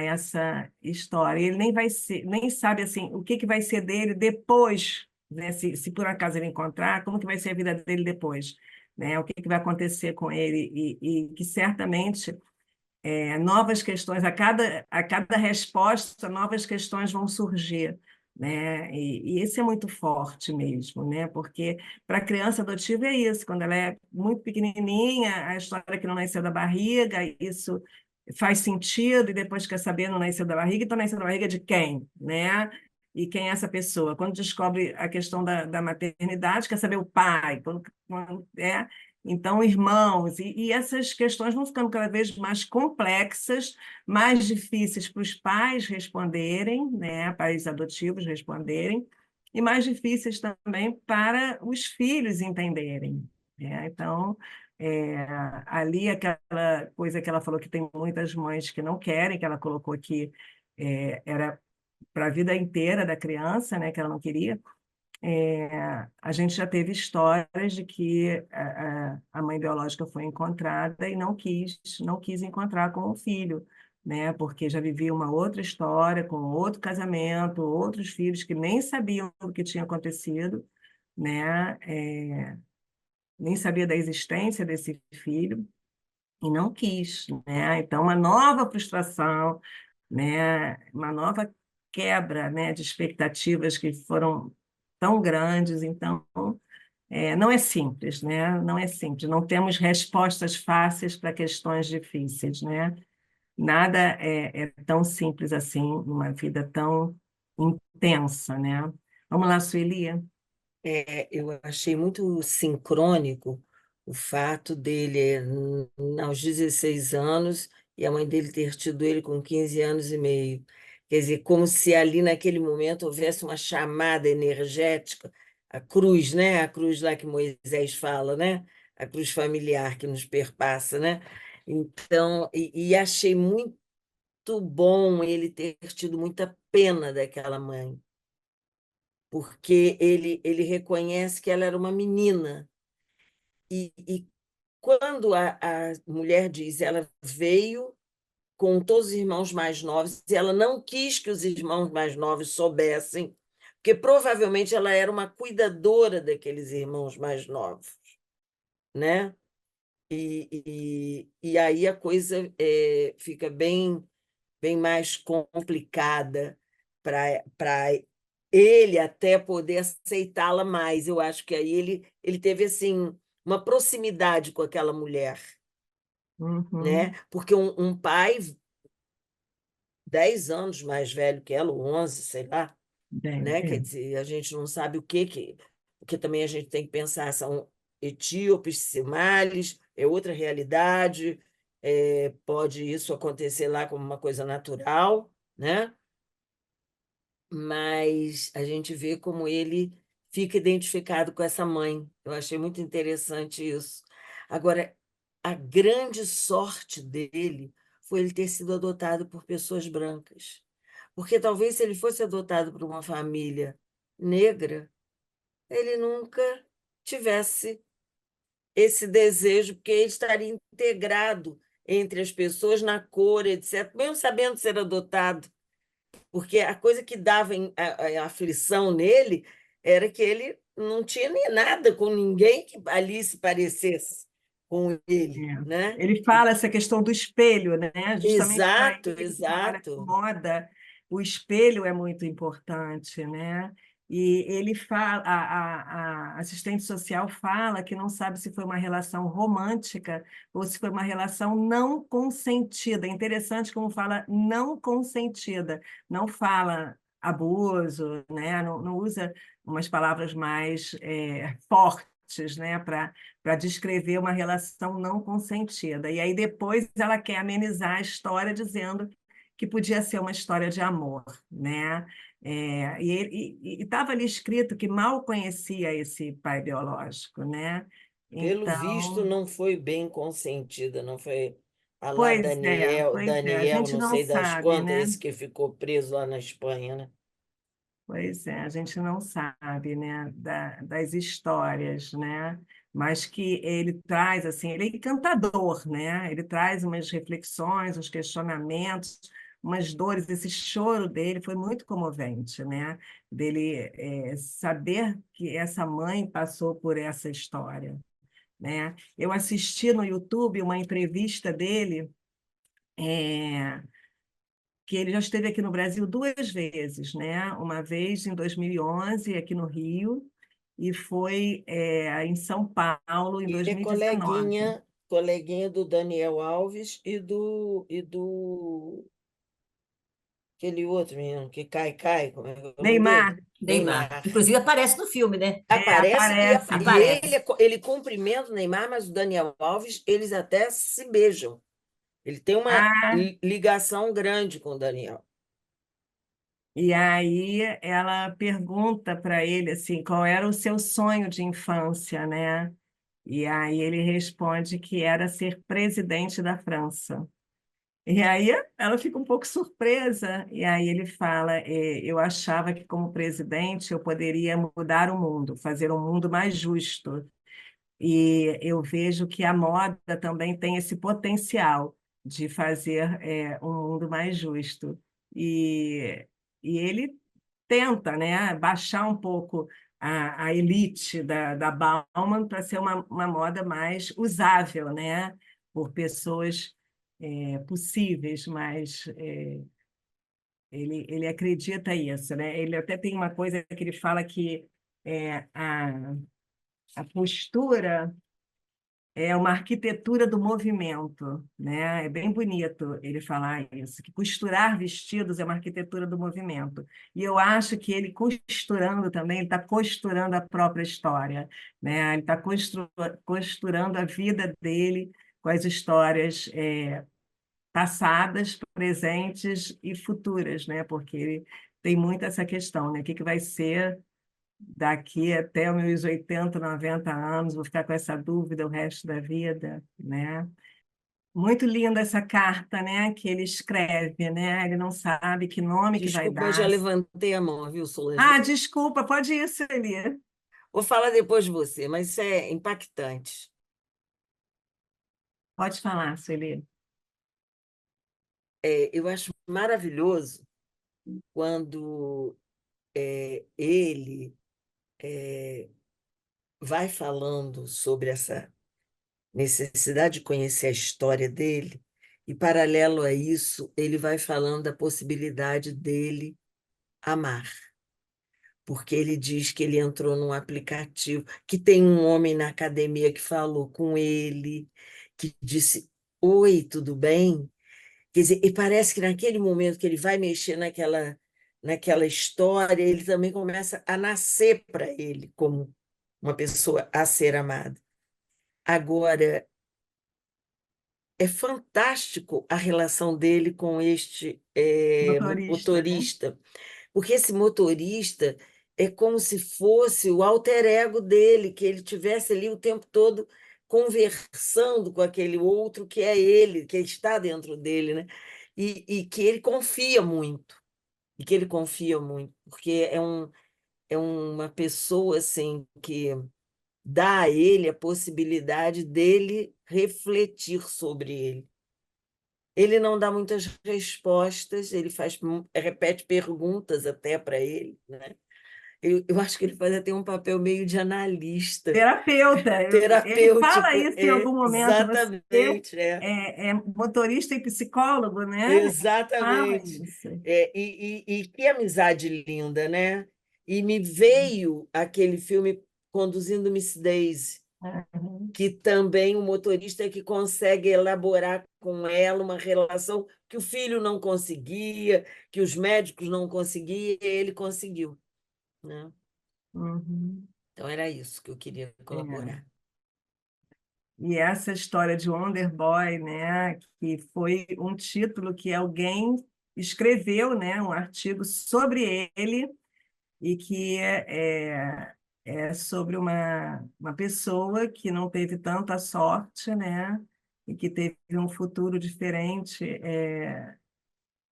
essa história. Ele nem vai ser, nem sabe assim o que vai ser dele depois, né? Se por acaso ele encontrar, como que vai ser a vida dele depois, né? O que vai acontecer com ele e que certamente novas questões, a cada resposta, novas questões vão surgir, né? E isso é muito forte mesmo, né? Porque para a criança adotiva é isso, quando ela é muito pequenininha, a história que não nasceu da barriga, isso faz sentido, e depois quer saber, não nasceu da barriga, então nasceu da barriga de quem, né? E quem é essa pessoa? Quando descobre a questão da maternidade, quer saber o pai, então, irmãos, e essas questões vão ficando cada vez mais complexas, mais difíceis para os pais responderem, né, pais adotivos responderem, e mais difíceis também para os filhos entenderem, né? Então, ali aquela coisa que ela falou que tem muitas mães que não querem, que ela colocou aqui, era para a vida inteira da criança, né, que ela não queria. A gente já teve histórias de que a mãe biológica foi encontrada e não quis encontrar com o filho, né? Porque já vivia uma outra história, com outro casamento, outros filhos que nem sabiam o que tinha acontecido, né? Nem sabia da existência desse filho e não quis, né? Então, uma nova frustração, né? Uma nova quebra, né, de expectativas que foram tão grandes. Então, não é simples, né? Não é simples. Não temos respostas fáceis para questões difíceis, né? Nada é tão simples assim, numa vida tão intensa, né? Vamos lá, Sueli. Eu achei muito sincrônico o fato dele, aos 16 anos, e a mãe dele ter tido ele com 15 anos e meio. Quer dizer, como se ali naquele momento houvesse uma chamada energética, a cruz, né? A cruz lá que Moisés fala, né? A cruz familiar que nos perpassa, né? Então, e achei muito bom ele ter tido muita pena daquela mãe, porque ele reconhece que ela era uma menina. E quando a mulher diz, ela veio com todos os irmãos mais novos, e ela não quis que os irmãos mais novos soubessem, porque provavelmente ela era uma cuidadora daqueles irmãos mais novos, né? E aí a coisa fica bem mais complicada para ele até poder aceitá-la mais. Eu acho que aí ele teve assim uma proximidade com aquela mulher, né? Uhum. Porque um pai 10 anos mais velho que ela, ou 11, sei lá, Bem, né? Quer dizer, a gente não sabe o que porque também a gente tem que pensar, são etíopes, cimalhes, é outra realidade, pode isso acontecer lá como uma coisa natural, né? Mas a gente vê como ele fica identificado com essa mãe. Eu achei muito interessante isso. Agora, a grande sorte dele foi ele ter sido adotado por pessoas brancas. Porque talvez se ele fosse adotado por uma família negra, ele nunca tivesse esse desejo, porque ele estaria integrado entre as pessoas na cor, etc., mesmo sabendo ser adotado. Porque a coisa que dava a aflição nele era que ele não tinha nem nada com ninguém que ali se parecesse com ele, é. né? Ele fala essa questão do espelho, né? Justamente para Exato, ele que trabalha com exato. moda, o espelho é muito importante, né? E ele fala, a assistente social fala que não sabe se foi uma relação romântica ou se foi uma relação não consentida. É interessante como fala não consentida, não fala abuso, né? Não usa umas palavras mais fortes, né? Para descrever uma relação não consentida. E aí depois ela quer amenizar a história dizendo que podia ser uma história de amor, né? E estava ali escrito que mal conhecia esse pai biológico, né? Pelo visto, Então, não foi bem consentida, não foi a lá pois é, a Daniel, gente não não sei das sabe, quantas, né? esse que ficou preso lá na Espanha, né? Pois é, a gente não sabe, né, das histórias, né? Mas que ele traz, assim, ele é encantador, né? Ele traz umas reflexões, uns questionamentos, umas dores. Esse choro dele foi muito comovente, né? Dele saber que essa mãe passou por essa história, né? Eu assisti no YouTube uma entrevista dele, é, que ele já esteve aqui no Brasil duas vezes, né? Uma vez em 2011, aqui no Rio, e foi em São Paulo em Ele é 2019. coleguinha do Daniel Alves e do aquele outro menino que cai, como é que é o nome Neymar, dele? Neymar. Neymar. Inclusive aparece no filme, né? Aparece aparece. e Aparece. ele cumprimenta o Neymar, mas o Daniel Alves, eles até se beijam. Ele tem uma Ah, ligação grande com o Daniel. e aí ela pergunta para ele assim, qual era o seu sonho de infância, né? E aí ele responde que era ser presidente da França. E aí ela fica um pouco surpresa, e aí ele fala: eu achava que como presidente eu poderia mudar o mundo, fazer um mundo mais justo. E eu vejo que a moda também tem esse potencial de fazer um mundo mais justo. E, e ele tenta, né, baixar um pouco a elite da Bauman para ser uma moda mais usável, né, por pessoas possíveis, mas ele acredita isso, né? Ele até tem uma coisa que ele fala que a postura é uma arquitetura do movimento, né? É bem bonito ele falar isso, que costurar vestidos é uma arquitetura do movimento. E eu acho que ele costurando também, ele está costurando a própria história, né? Ele está costurando a vida dele com as histórias passadas, presentes e futuras, né? Porque ele tem muito essa questão, né? O que que vai ser daqui até os meus 80, 90 anos, vou ficar com essa dúvida o resto da vida, né? Muito linda essa carta, né, que ele escreve, né? Ele não sabe que nome que vai Desculpa, mas já dar. levantei a mão, viu, Solange? Ah, desculpa, pode ir, Celia. Vou falar depois de você, mas isso é impactante. Pode falar, Celia. Eu acho maravilhoso quando ele vai falando sobre essa necessidade de conhecer a história dele, e, paralelo a isso, ele vai falando da possibilidade dele amar, porque ele diz que ele entrou num aplicativo, que tem um homem na academia que falou com ele, que disse: Oi, tudo bem? Quer dizer, e parece que naquele momento que ele vai mexer naquela história, ele também começa a nascer para ele como uma pessoa a ser amada. Agora, é fantástico a relação dele com este Motorista, né? motorista, porque esse motorista é como se fosse o alter ego dele, que ele tivesse ali o tempo todo conversando com aquele outro que é ele, que está dentro dele, né? E que ele confia muito, e que ele confia muito, porque é uma pessoa assim que dá a ele a possibilidade dele refletir sobre ele. Ele não dá muitas respostas, ele repete perguntas até para ele, né? Eu acho que ele faz até um papel meio de analista, Terapeuta. Ele fala terapêutico, isso em algum momento. Você exatamente, é motorista e psicólogo, né? Fala exatamente. isso. E que amizade linda, né? E me veio aquele filme Conduzindo Miss Daisy, Uhum. que também o motorista é que consegue elaborar com ela uma relação que o filho não conseguia, que os médicos não conseguiam, e ele conseguiu, né? Uhum. Então era isso que eu queria É. colaborar. E essa história de Wonder Boy, né, que foi um título que alguém escreveu, né, um artigo sobre ele, e que é sobre uma pessoa que não teve tanta sorte, né, e que teve um futuro diferente,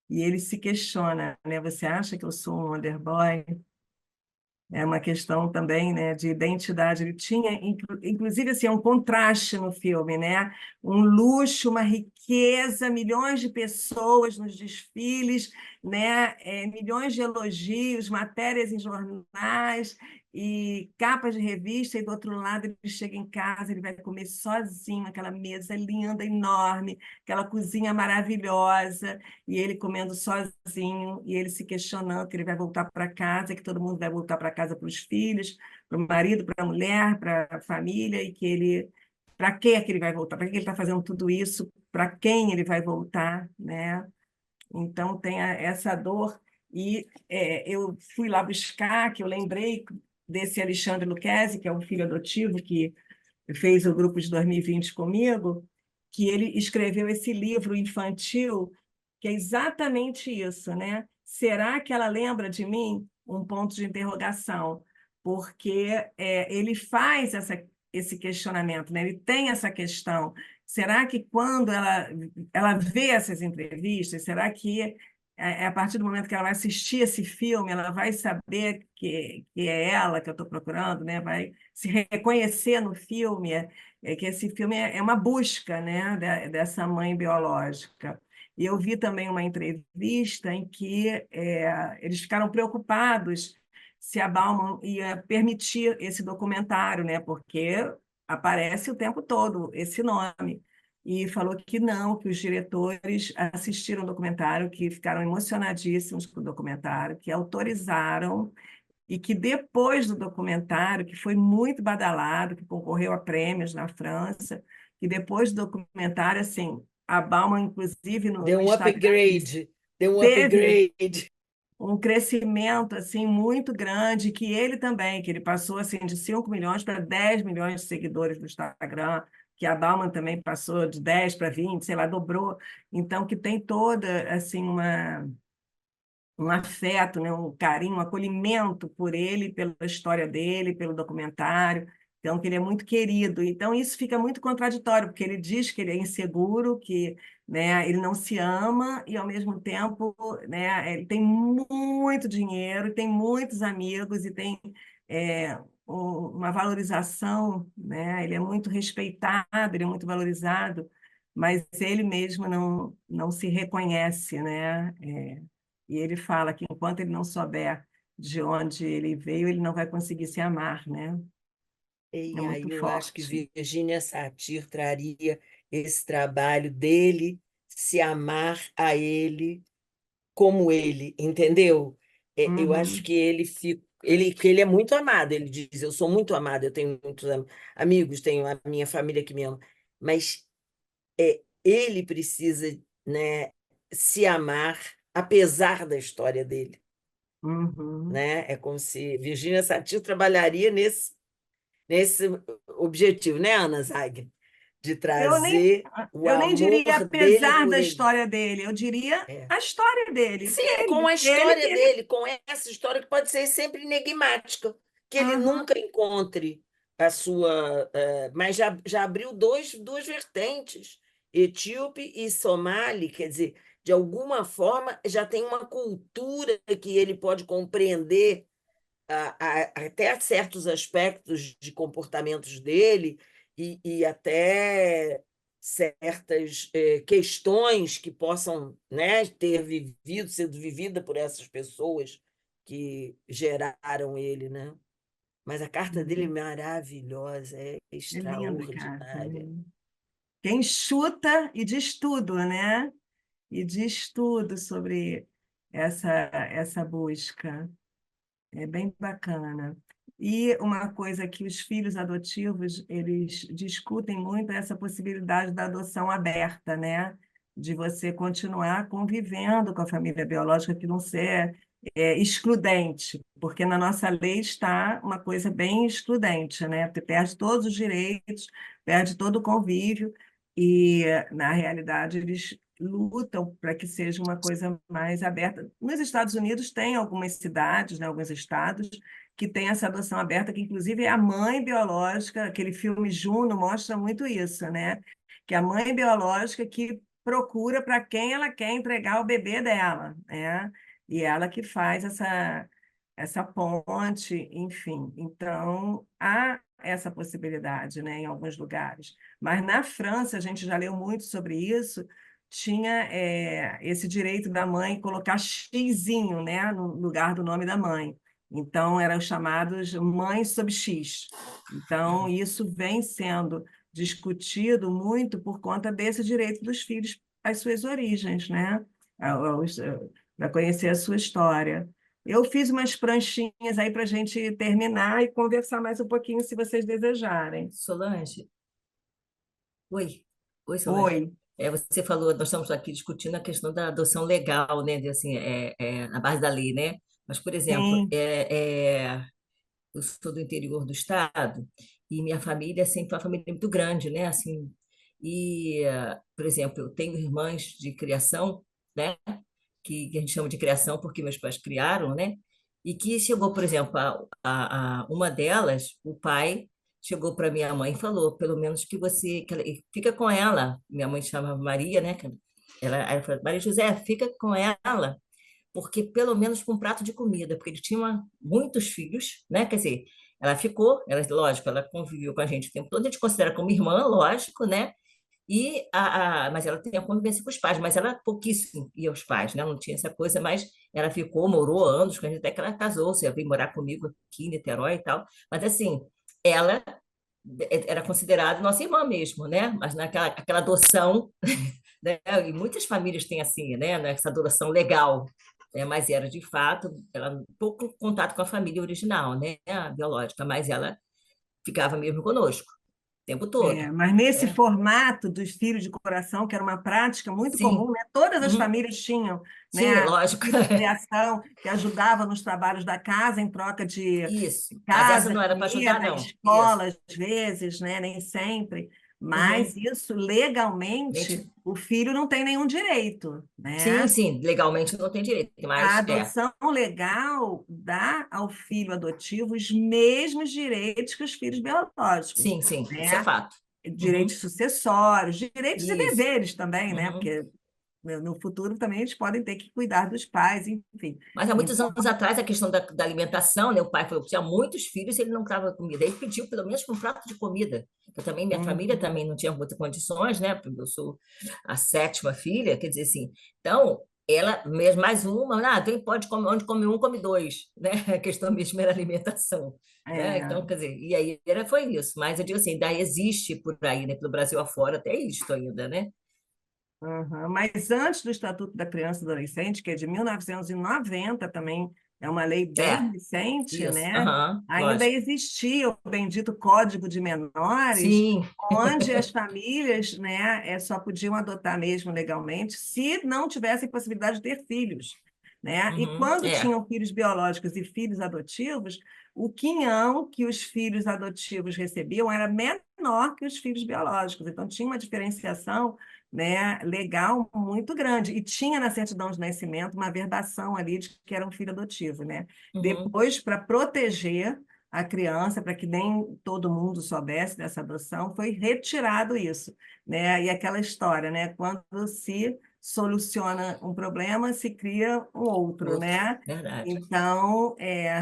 e ele se questiona, né? Você acha que eu sou um wonder boy? É uma questão também, né, de identidade. Ele tinha, inclusive, assim, um contraste no filme, né? Um luxo, uma riqueza, milhões de pessoas nos desfiles, né? Milhões de elogios, matérias em jornais e capas de revista. E do outro lado, ele chega em casa, ele vai comer sozinho, aquela mesa linda, enorme, aquela cozinha maravilhosa, e ele comendo sozinho, e ele se questionando que ele vai voltar para casa, que todo mundo vai voltar para casa, para os filhos, para o marido, para a mulher, para a família, e que ele, para que é que ele vai voltar? Para que ele está fazendo tudo isso? Para quem ele vai voltar, né? Então tem essa dor. E eu fui lá buscar, que eu lembrei desse Alexandre Lucchesi, que é um filho adotivo que fez o grupo de 2020 comigo, que ele escreveu esse livro infantil, que é exatamente isso, né? Será que ela lembra de mim? Um ponto de interrogação, porque ele faz esse questionamento, né? Ele tem essa questão. Será que quando ela vê essas entrevistas, será que a partir do momento que ela vai assistir esse filme, ela vai saber que é ela que eu estou procurando, né? Vai se reconhecer no filme, que esse filme é uma busca, né, dessa mãe biológica. E eu vi também uma entrevista em que eles ficaram preocupados se a Bauman ia permitir esse documentário, né, porque aparece o tempo todo esse nome. E falou que não, que os diretores assistiram o documentário, que ficaram emocionadíssimos com o documentário, que autorizaram e que depois do documentário, que foi muito badalado, que concorreu a prêmios na França, que depois do documentário, assim, a Bauman, inclusive, no Deu um Instagram, upgrade, deu um teve upgrade. um crescimento assim muito grande, que ele também, que ele passou assim de 5 milhões para 10 milhões de seguidores no Instagram, que a Bauman também passou de 10 para 20, sei lá, dobrou. Então, que tem toda assim um afeto, né, um carinho, um acolhimento por ele, pela história dele, pelo documentário. Então, que ele é muito querido. Então, isso fica muito contraditório, porque ele diz que ele é inseguro, que, né, ele não se ama e, ao mesmo tempo, né, ele tem muito dinheiro, tem muitos amigos e tem uma valorização, né? Ele é muito respeitado, ele é muito valorizado, mas ele mesmo não se reconhece, né? E ele fala que enquanto ele não souber de onde ele veio, ele não vai conseguir se amar, né? É E aí muito eu acho que forte. Virginia Satir traria esse trabalho dele se amar a ele como ele, entendeu? Eu acho Uhum, que que ele é muito amado. Ele diz: eu sou muito amado, eu tenho muitos amigos, tenho a minha família que me ama. Mas ele precisa, né, se amar apesar da história dele, uhum. né? É como se Virginia Satir trabalharia nesse objetivo, né, Ana Zagre? De Eu nem, trazer o eu nem diria amor dele apesar por da ele. história dele, eu diria É. a história dele. Sim, com a Ele história teve. dele, com essa história que pode ser sempre enigmática, que ele Uhum, nunca encontre a sua. Mas já abriu duas vertentes, etíope e somali, quer dizer, de alguma forma já tem uma cultura que ele pode compreender até certos aspectos de comportamentos dele e até certas questões que possam, né, sido vivida por essas pessoas que geraram ele, né? Mas a carta dele é uhum. maravilhosa, é É linda a carta, extraordinária. né? Quem chuta e diz tudo, né? E diz tudo sobre essa busca. É bem bacana. E uma coisa que os filhos adotivos, eles discutem muito é essa possibilidade da adoção aberta, né? De você continuar convivendo com a família biológica, que não ser excludente, porque na nossa lei está uma coisa bem excludente, né? Você perde todos os direitos, perde todo o convívio, e na realidade eles lutam para que seja uma coisa mais aberta. Nos Estados Unidos tem algumas cidades, né, alguns estados, que tem essa adoção aberta, que inclusive é a mãe biológica, aquele filme Juno mostra muito isso, né? Que é a mãe biológica que procura para quem ela quer entregar o bebê dela, né? E ela que faz essa ponte, enfim. Então, há essa possibilidade, né, em alguns lugares. Mas na França, a gente já leu muito sobre isso, tinha esse direito da mãe colocar xizinho, né, no lugar do nome da mãe. Então, eram chamados mães sob X. Então, isso vem sendo discutido muito por conta desse direito dos filhos às suas origens, né? Para conhecer a sua história. Eu fiz umas pranchinhas aí para a gente terminar e conversar mais um pouquinho, se vocês desejarem. Solange, oi, oi, Solange. Oi. Você falou, nós estamos aqui discutindo a questão da adoção legal, né, assim, na base da lei, né? Mas, por exemplo, Sim, eu sou do interior do estado e minha família sempre foi uma família muito grande, né? Assim, por exemplo, eu tenho irmãs de criação, né? Que a gente chama de criação porque meus pais criaram, né? E que chegou, por exemplo, uma delas, o pai chegou para minha mãe e falou, pelo menos que ela fica com ela. Minha mãe chama Maria, né? Ela falou, Maria José, fica com ela porque pelo menos com um prato de comida, porque ele tinha muitos filhos, né? Quer dizer, ela ficou, lógico, ela conviveu com a gente o tempo todo, a gente considera como irmã, lógico, né? Mas ela tem a convivência com os pais, mas ela pouquíssimo ia aos pais, né? Não tinha essa coisa, mas ela ficou, morou anos com a gente, até que ela casou, você veio morar comigo aqui em Niterói e tal. Mas assim, ela era considerada nossa irmã mesmo, né? Mas aquela adoção, né? E muitas famílias têm assim, né? Essa adoção legal, né? Mas era de fato, ela pouco contato com a família original, né? A biológica, mas ela ficava mesmo conosco o tempo todo, mas nesse né? formato dos filhos de coração, que era uma prática muito comum, Sim. né? Todas as Uhum. famílias tinham, Sim, né? lógico. Filho de criação que ajudava nos trabalhos da casa em troca de Isso. Mas essa casa, não era para ajudar, comida, não. Isso. escola, às vezes, né? Nem sempre. Mas Uhum. isso, legalmente, Mente- o filho não tem nenhum direito, Sim, né? sim, legalmente não tem direito, A mas adoção legal dá ao filho adotivo os mesmos direitos que os filhos biológicos, sim, sim, isso é né? fato. Direitos Uhum. sucessórios, direitos e Isso. deveres também, né? Uhum. Porque no futuro também eles podem ter que cuidar dos pais, enfim. Mas há muitos Então, anos atrás, a questão da alimentação, né? O pai falou que tinha muitos filhos e ele não dava comida. Ele pediu pelo menos um prato de comida. Eu também, minha família uhum. também não tinha muitas condições, né? Porque eu sou a sétima filha, quer dizer assim. Então, ela mesmo mais uma, então pode comer, onde come um, come dois, né? A questão mesmo era alimentação, né? É, Então, quer dizer, e aí foi isso. Mas eu digo assim, ainda existe por aí, né? Pelo Brasil afora, até isto ainda, né? uhum. Mas antes do Estatuto da Criança e do Adolescente, que é de 1990 também, é uma lei bem É, recente, isso, né? aham, Ainda lógico. existia o bendito Código de Menores, Sim. onde as famílias, né, só podiam adotar mesmo legalmente se não tivessem possibilidade de ter filhos, né? E Uhum, quando tinham filhos biológicos e filhos adotivos, o quinhão que os filhos adotivos recebiam era menor que os filhos biológicos. Então, tinha uma diferenciação, né, legal muito grande. E tinha na certidão de nascimento uma verbação ali de que era um filho adotivo, né? uhum. Depois, para proteger a criança, para que nem todo mundo soubesse dessa adoção, foi retirado isso, né? E aquela história, né? Quando se soluciona um problema, se cria um outro, Outro, né? verdade. Então,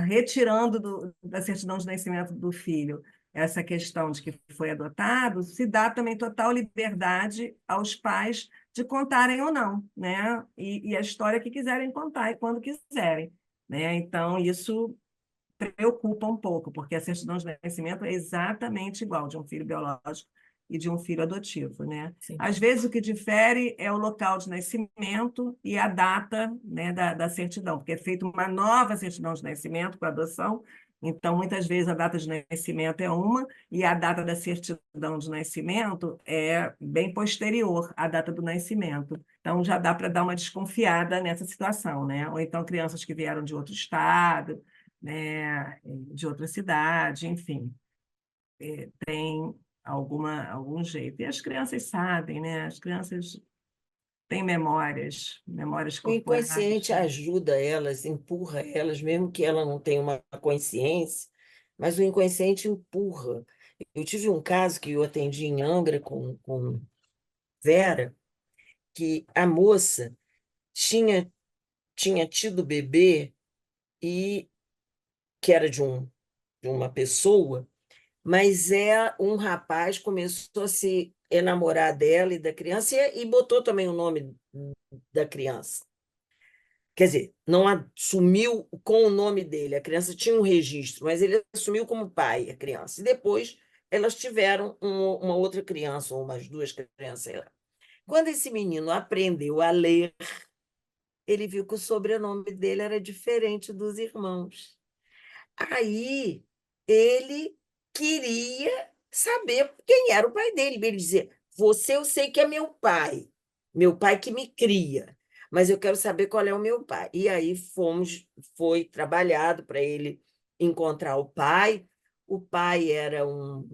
retirando da certidão de nascimento do filho essa questão de que foi adotado, se dá também total liberdade aos pais de contarem ou não, né? E a história que quiserem contar e quando quiserem, né? Então, isso preocupa um pouco, porque a certidão de nascimento é exatamente igual de um filho biológico e de um filho adotivo, né? Sim. Às vezes o que difere é o local de nascimento e a data, né, da certidão, porque é feita uma nova certidão de nascimento para adoção, então muitas vezes a data de nascimento é uma e a data da certidão de nascimento é bem posterior à data do nascimento. Então já dá para dar uma desconfiada nessa situação, né? Ou então crianças que vieram de outro estado, né, de outra cidade, enfim, tem algum jeito. E as crianças sabem, né? As crianças têm memórias O corporais. inconsciente ajuda elas, empurra elas, mesmo que ela não tenha uma consciência, mas o inconsciente empurra. Eu tive um caso que eu atendi em Angra com Vera, que a moça tinha tido bebê e que era de uma pessoa, mas um rapaz começou a se enamorar dela e da criança e botou também o nome da criança. Quer dizer, não assumiu com o nome dele. A criança tinha um registro, mas ele assumiu como pai a criança. E depois elas tiveram uma outra criança, ou umas duas crianças, sei lá. Quando esse menino aprendeu a ler, ele viu que o sobrenome dele era diferente dos irmãos. Aí ele queria saber quem era o pai dele. Ele dizia: Você eu sei que é meu pai que me cria, mas eu quero saber qual é o meu pai. E aí foi trabalhado para ele encontrar o pai. O pai era um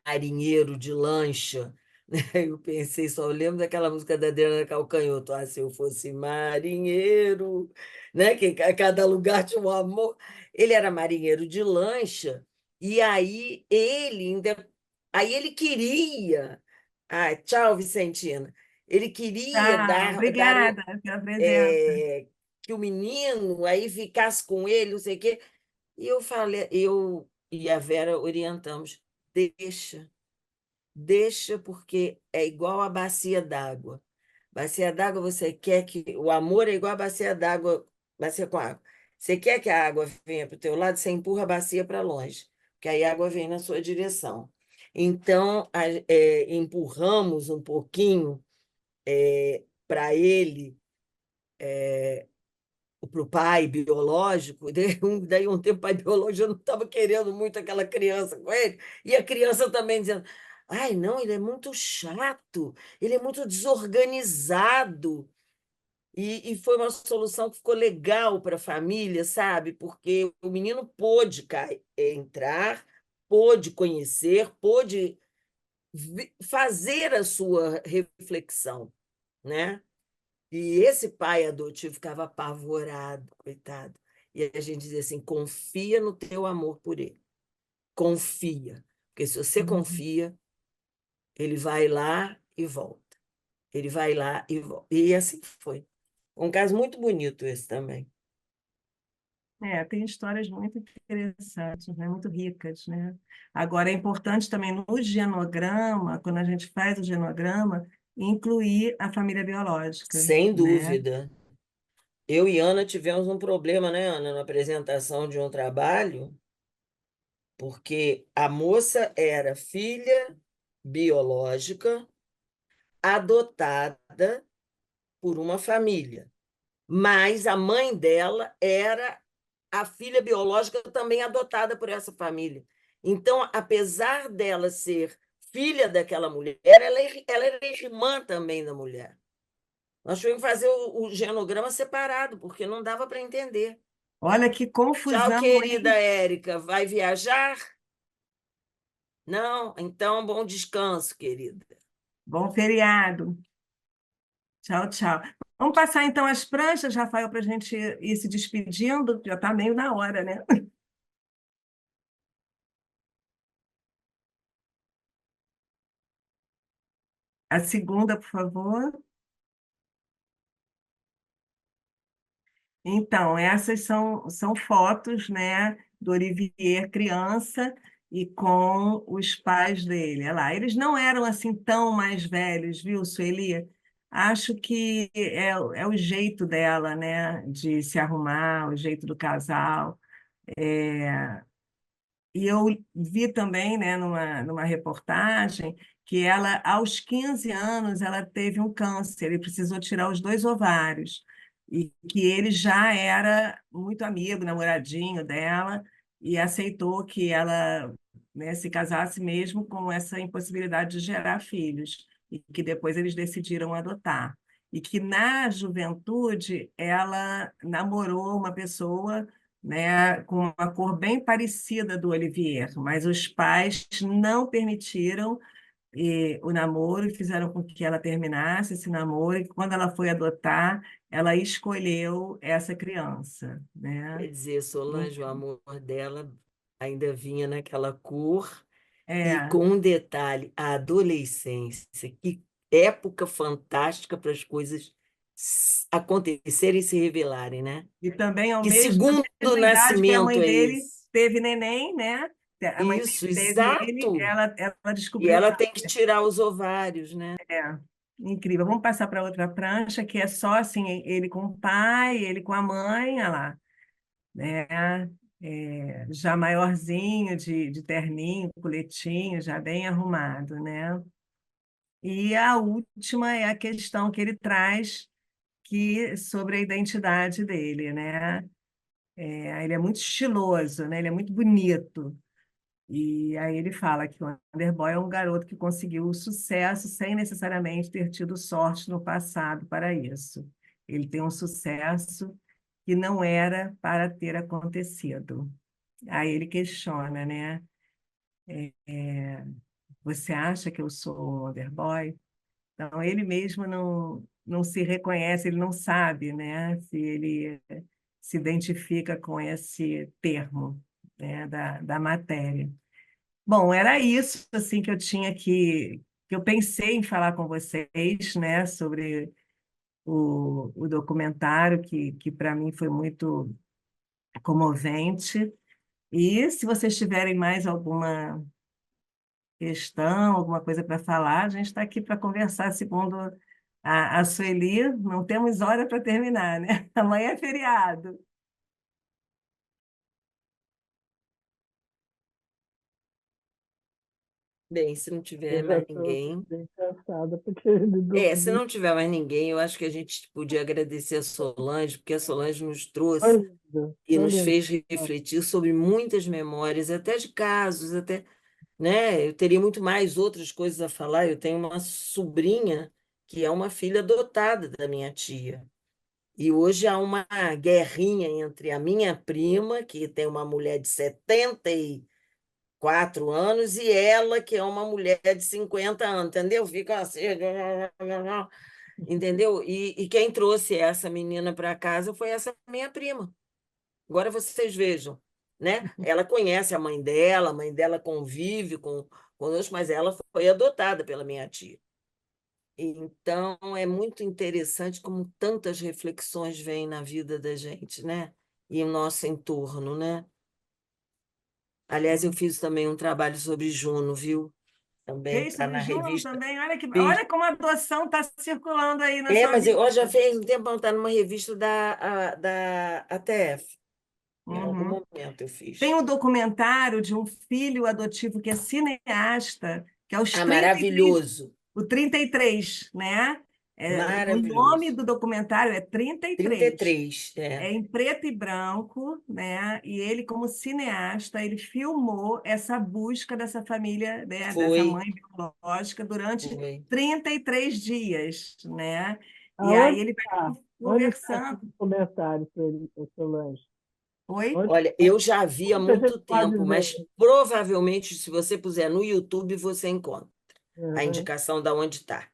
marinheiro de lancha, né? Eu pensei, só lembro daquela música da Adriana Calcanhoto, se eu fosse marinheiro, né? Que cada lugar tinha um amor. Ele era marinheiro de lancha, e aí ele queria. Tchau, Vicentina. Ele queria Tá, obrigada pela presença. é, que o menino aí ficasse com ele, não sei o quê. E eu e a Vera orientamos, deixa, porque é igual a bacia d'água. Bacia d'água, você quer que. O amor é igual a bacia d'água, bacia com água. Você quer que a água venha para o teu lado, você empurra a bacia para longe, porque aí a água vem na sua direção. Então, empurramos um pouquinho para ele, para o pai biológico, daí um tempo o pai biológico já não estava querendo muito aquela criança com ele, e a criança também dizendo: Ai, não, ele é muito chato, ele é muito desorganizado. E foi uma solução que ficou legal para a família, sabe? Porque o menino pôde entrar, pôde conhecer, pôde fazer a sua reflexão, né? E esse pai adotivo ficava apavorado, coitado. E a gente dizia assim: confia no teu amor por ele. Confia. Porque se você confia, ele vai lá e volta. Ele vai lá e volta. E assim foi. Um caso muito bonito esse também. Tem histórias muito interessantes, né? Muito ricas, né? Agora, é importante também no genograma, quando a gente faz o genograma, incluir a família biológica, Sem né? dúvida. Eu e Ana tivemos um problema, né, Ana, na apresentação de um trabalho, porque a moça era filha biológica adotada por uma família, mas a mãe dela era a filha biológica também adotada por essa família. Então, apesar dela ser filha daquela mulher, ela era irmã também da mulher. Nós tivemos que fazer o genograma separado, porque não dava para entender. Olha que Tchau, confusão, querida hein? Érica. Vai viajar? Não? Então, bom descanso, querida. Bom feriado. Tchau, tchau. Vamos passar então as pranchas, Rafael, para a gente ir se despedindo, já está meio na hora, né? A segunda, por favor. Então, essas são fotos, né, do Olivier criança e com os pais dele. Olha lá, eles não eram assim tão mais velhos, viu, Sueli? Acho que é o jeito dela, né, de se arrumar, o jeito do casal. E eu vi também, né, numa reportagem, que ela, aos 15 anos, ela teve um câncer e precisou tirar os dois ovários. E que ele já era muito amigo, namoradinho dela, e aceitou que ela, né, se casasse mesmo com essa impossibilidade de gerar filhos. E que depois eles decidiram adotar. E que na juventude ela namorou uma pessoa, né, com uma cor bem parecida do Olivier, mas os pais não permitiram o namoro e fizeram com que ela terminasse esse namoro, e quando ela foi adotar, ela escolheu essa criança, né? Quer dizer, Solange, o amor dela ainda vinha naquela cor e É, com um detalhe, a adolescência, que época fantástica para as coisas acontecerem e se revelarem, né? E também Que a segundo mesma idade que a nascimento mãe é dele esse? teve neném, né? A mãe Isso, dele teve ele, exato. ela E descobriu ela tem que tirar os ovários, né? é, incrível. Vamos passar para outra prancha, que é só assim, ele com o pai, ele com a mãe, olha lá, né? Já maiorzinho, de terninho, coletinho, já bem arrumado, né? E a última é a questão que ele traz sobre a identidade dele, né? Ele é muito estiloso, né? Ele é muito bonito. E aí ele fala que o Wonderboy é um garoto que conseguiu o sucesso sem necessariamente ter tido sorte no passado para isso. Ele tem um sucesso que não era para ter acontecido. Aí ele questiona, né? Você acha que eu sou um Wonderboy? Então, ele mesmo não se reconhece, ele não sabe, né, se ele se identifica com esse termo, né, da matéria. Bom, era isso assim que eu tinha que eu pensei em falar com vocês, né, sobre o documentário que para mim foi muito comovente. E se vocês tiverem mais alguma questão, alguma coisa para falar, a gente está aqui para conversar, segundo a Sueli, não temos hora para terminar, né? Amanhã é feriado. Bem, se não tiver Eu já mais estou ninguém. bem cansada, porque ele Se dormiu. não tiver mais ninguém, eu acho que a gente podia agradecer a Solange, porque a Solange nos trouxe Foi lindo, e foi nos lindo. fez refletir sobre muitas memórias, até de casos, até, né? Eu teria muito mais outras coisas a falar. Eu tenho uma sobrinha que é uma filha adotada da minha tia. E hoje há uma guerrinha entre a minha prima, que tem uma mulher de 74 anos, e ela, que é uma mulher de 50 anos, entendeu? Fica assim, entendeu? E quem trouxe essa menina para casa foi essa minha prima. Agora vocês vejam, né? Ela conhece a mãe dela convive conosco, mas ela foi adotada pela minha tia. Então, é muito interessante como tantas reflexões vêm na vida da gente, né? E o nosso entorno, né? Aliás, eu fiz também um trabalho sobre Juno, viu? Também Fez está sobre na Juno revista. também. Olha, Fiz. olha como a adoção está circulando aí na sua Mas vida. eu já fez um tempo, está numa revista da ATF. Em algum Uhum. momento eu Tem fiz. um documentário de um filho adotivo que é cineasta, que aos Ah, 33, maravilhoso. o 33, né? O nome Maravilhoso. do documentário é Trinta e 33. três É em preto e branco, né? E ele, como cineasta, ele filmou essa busca dessa família, né? Dessa Foi, mãe biológica durante foi. 33 dias, né? E aí Aonde ele vai está? Onde está esse conversando. comentário, Solange? Oi? Onde, Olha, eu já vi há onde a gente muito pode tempo, ver? mas provavelmente, se você puser no YouTube, você encontra a Uhum. indicação da onde está.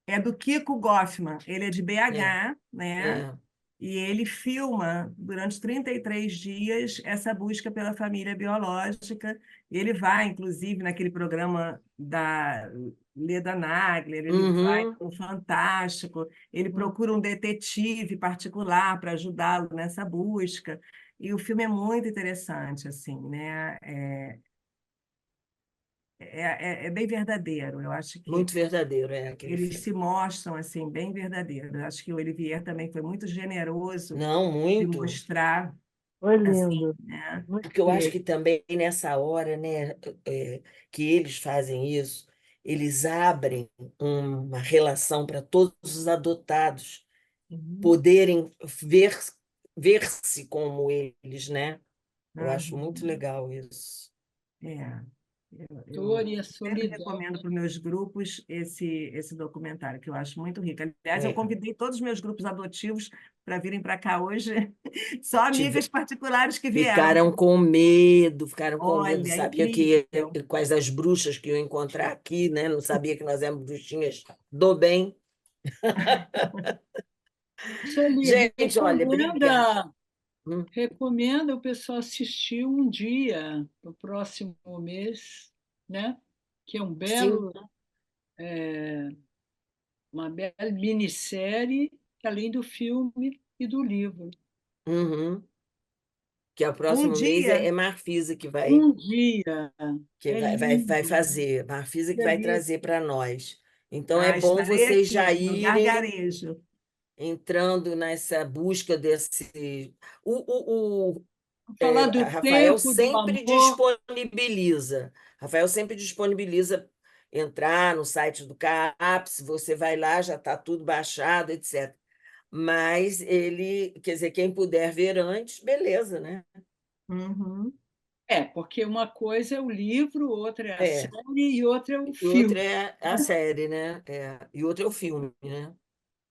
É do Kiko Goffman. Ele é de É, BH, né? é. E ele filma durante 33 dias essa busca pela família biológica. Ele vai, inclusive, naquele programa da Leda Nagler, ele vai Uhum. no Fantástico, ele procura um detetive particular para ajudá-lo nessa busca. E o filme é muito interessante, assim, né? É bem verdadeiro. Eu acho que Muito verdadeiro é aquele eles filme. se mostram assim bem verdadeiros. Acho que o Olivier também foi muito generoso Não, de muito. mostrar Foi assim, lindo, né? muito Porque eu acho lindo. que também nessa hora, né, que eles fazem isso, eles abrem uma relação para todos os adotados Uhum. poderem ver-se como eles, né? Eu acho muito Uhum. legal isso. É, Dor eu e a sempre solidão. recomendo para os meus grupos esse documentário, que eu acho muito rico. Aliás, eu É. convidei todos os meus grupos adotivos para virem para cá hoje, só amigas Tive- particulares que vieram. ficaram com medo, Olha, é sabia que incrível. quais as bruxas que iam encontrar aqui, né? Não sabia que nós éramos bruxinhas do bem. Sueli, Gente, olha, obrigada. recomenda o pessoal assistir um dia no próximo mês, né? Que é um Sim, belo uma bela minissérie, além do filme e do livro. Uhum. Que o Um próximo mês é dia, Marfisa Um dia, que é vai lindo, fazer, Marfisa que vai belíssimo. trazer para nós. Então é bom estarei vocês já aqui no irem gargarejo. entrando nessa busca desse. Falar do Rafael tempo, do sempre amor. disponibiliza. Rafael sempre disponibiliza entrar no site do CAPS, você vai lá, já está tudo baixado, etc. Mas ele, quer dizer, quem puder ver antes, beleza, né? Uhum. Porque uma coisa é o livro, outra é a É. série e outra é o E outra filme. é a série, né? E outra é o filme, né?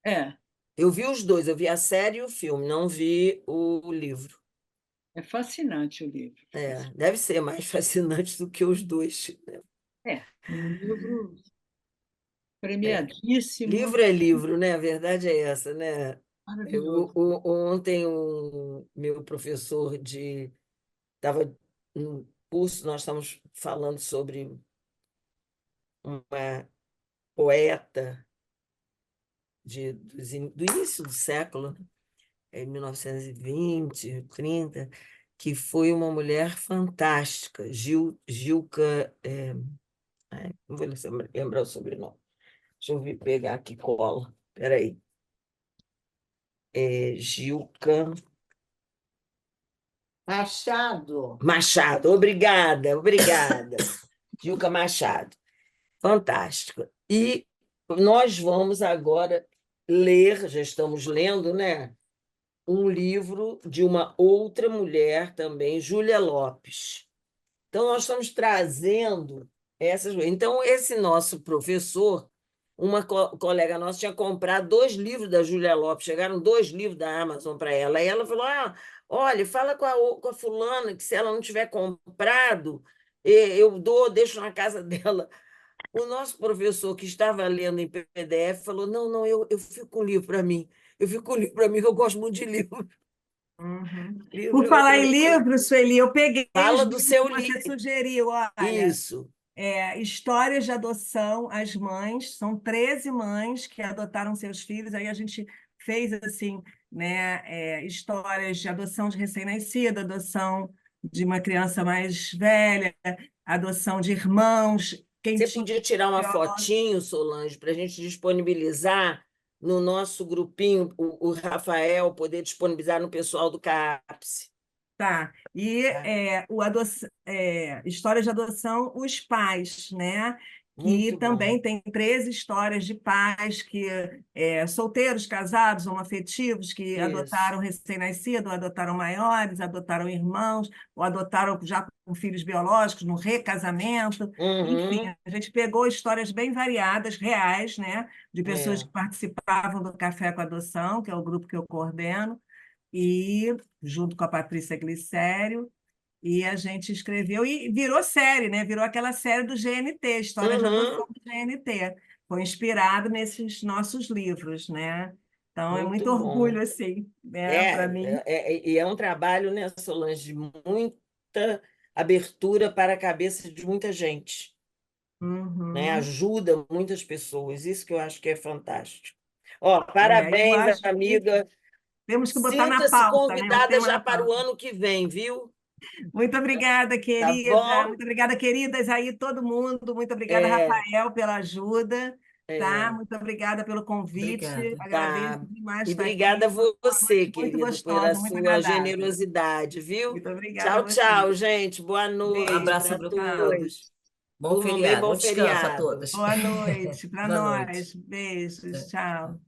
É, Eu vi os dois, eu vi a série e o filme, não vi o livro. é fascinante o livro. Deve ser mais fascinante do que os dois, né? Um livro É. premiadíssimo, Livro é livro, né? A verdade é essa, né? maravilhoso. Ontem, o meu professor estava no curso, nós estamos falando sobre uma poeta do início do século, em 1920, 30, que foi uma mulher fantástica, Gilca, não vou lembrar o sobrenome. Deixa eu pegar aqui cola. Espera aí. Gilca Machado. Machado. Obrigada, obrigada. Gilca Machado. Fantástica. E nós vamos agora ler, já estamos lendo, né? Um livro de uma outra mulher também, Júlia Lopes. Então, nós estamos trazendo essas. Então, esse nosso professor, uma colega nossa tinha comprado 2 livros da Júlia Lopes, chegaram 2 livros da Amazon para ela. E ela falou: olha, fala com a fulana que se ela não tiver comprado, eu deixo na casa dela. O nosso professor, que estava lendo em PDF, falou: não, não, eu fico com o livro para mim. Eu fico com o livro para mim, que eu gosto muito de livro. Uhum. Livro Por é falar outra em coisa. livros, Sueli, eu peguei Fala os do livros seu que você livro. sugeriu. Olha, Isso. Histórias de adoção, as mães, são 13 mães que adotaram seus filhos, aí a gente fez assim, né, histórias de adoção de recém-nascido, adoção de uma criança mais velha, adoção de irmãos, quem Você tinha podia tirar uma biológico. fotinho, Solange, para a gente disponibilizar no nosso grupinho, o Rafael poder disponibilizar no pessoal do CAPS. Tá. E histórias de adoção, os pais, né? Que Muito bom. também tem 13 histórias de pais que solteiros, casados, homoafetivos, que Isso. adotaram recém-nascido, ou adotaram maiores, adotaram irmãos, ou adotaram já com filhos biológicos, no recasamento. Enfim, Uhum. a gente pegou histórias bem variadas, reais, né? De pessoas É. que participavam do Café com Adoção, que é o grupo que eu coordeno, e junto com a Patrícia Glicério, e a gente escreveu, e virou série, né? Virou aquela série do GNT, Histórias de Uhum. Adoção do GNT. Foi inspirado nesses nossos livros, né? Então, é Muito muito bom. orgulho, assim, né? Para mim. E é um trabalho, né, Solange, de muita abertura para a cabeça de muita gente, né? Uhum. Ajuda muitas pessoas. Isso que eu acho que é fantástico. Ó, Eu parabéns, acho que amiga. temos que botar na Sinta-se pauta, né? O convidada tema já na para o pauta. ano que vem, viu? Muito obrigada, Tá querida. bom? Muito obrigada, queridas aí, todo mundo. Muito obrigada, É, Rafael, pela ajuda, tá? é, Muito obrigada pelo convite. Obrigada. Agradeço tá. demais E estar aqui. obrigada a Foi uma você, noite muito querido, pela gostosa, muito sua agradável. generosidade, viu? Muito obrigada a Tchau, você. tchau, gente. Boa Um noite Beijo, abraço para para tchau. todos. bom Durmam bem, feriado, bom bom descanso a feriado. todos. Boa noite para Boa noite. nós. Beijos, tchau.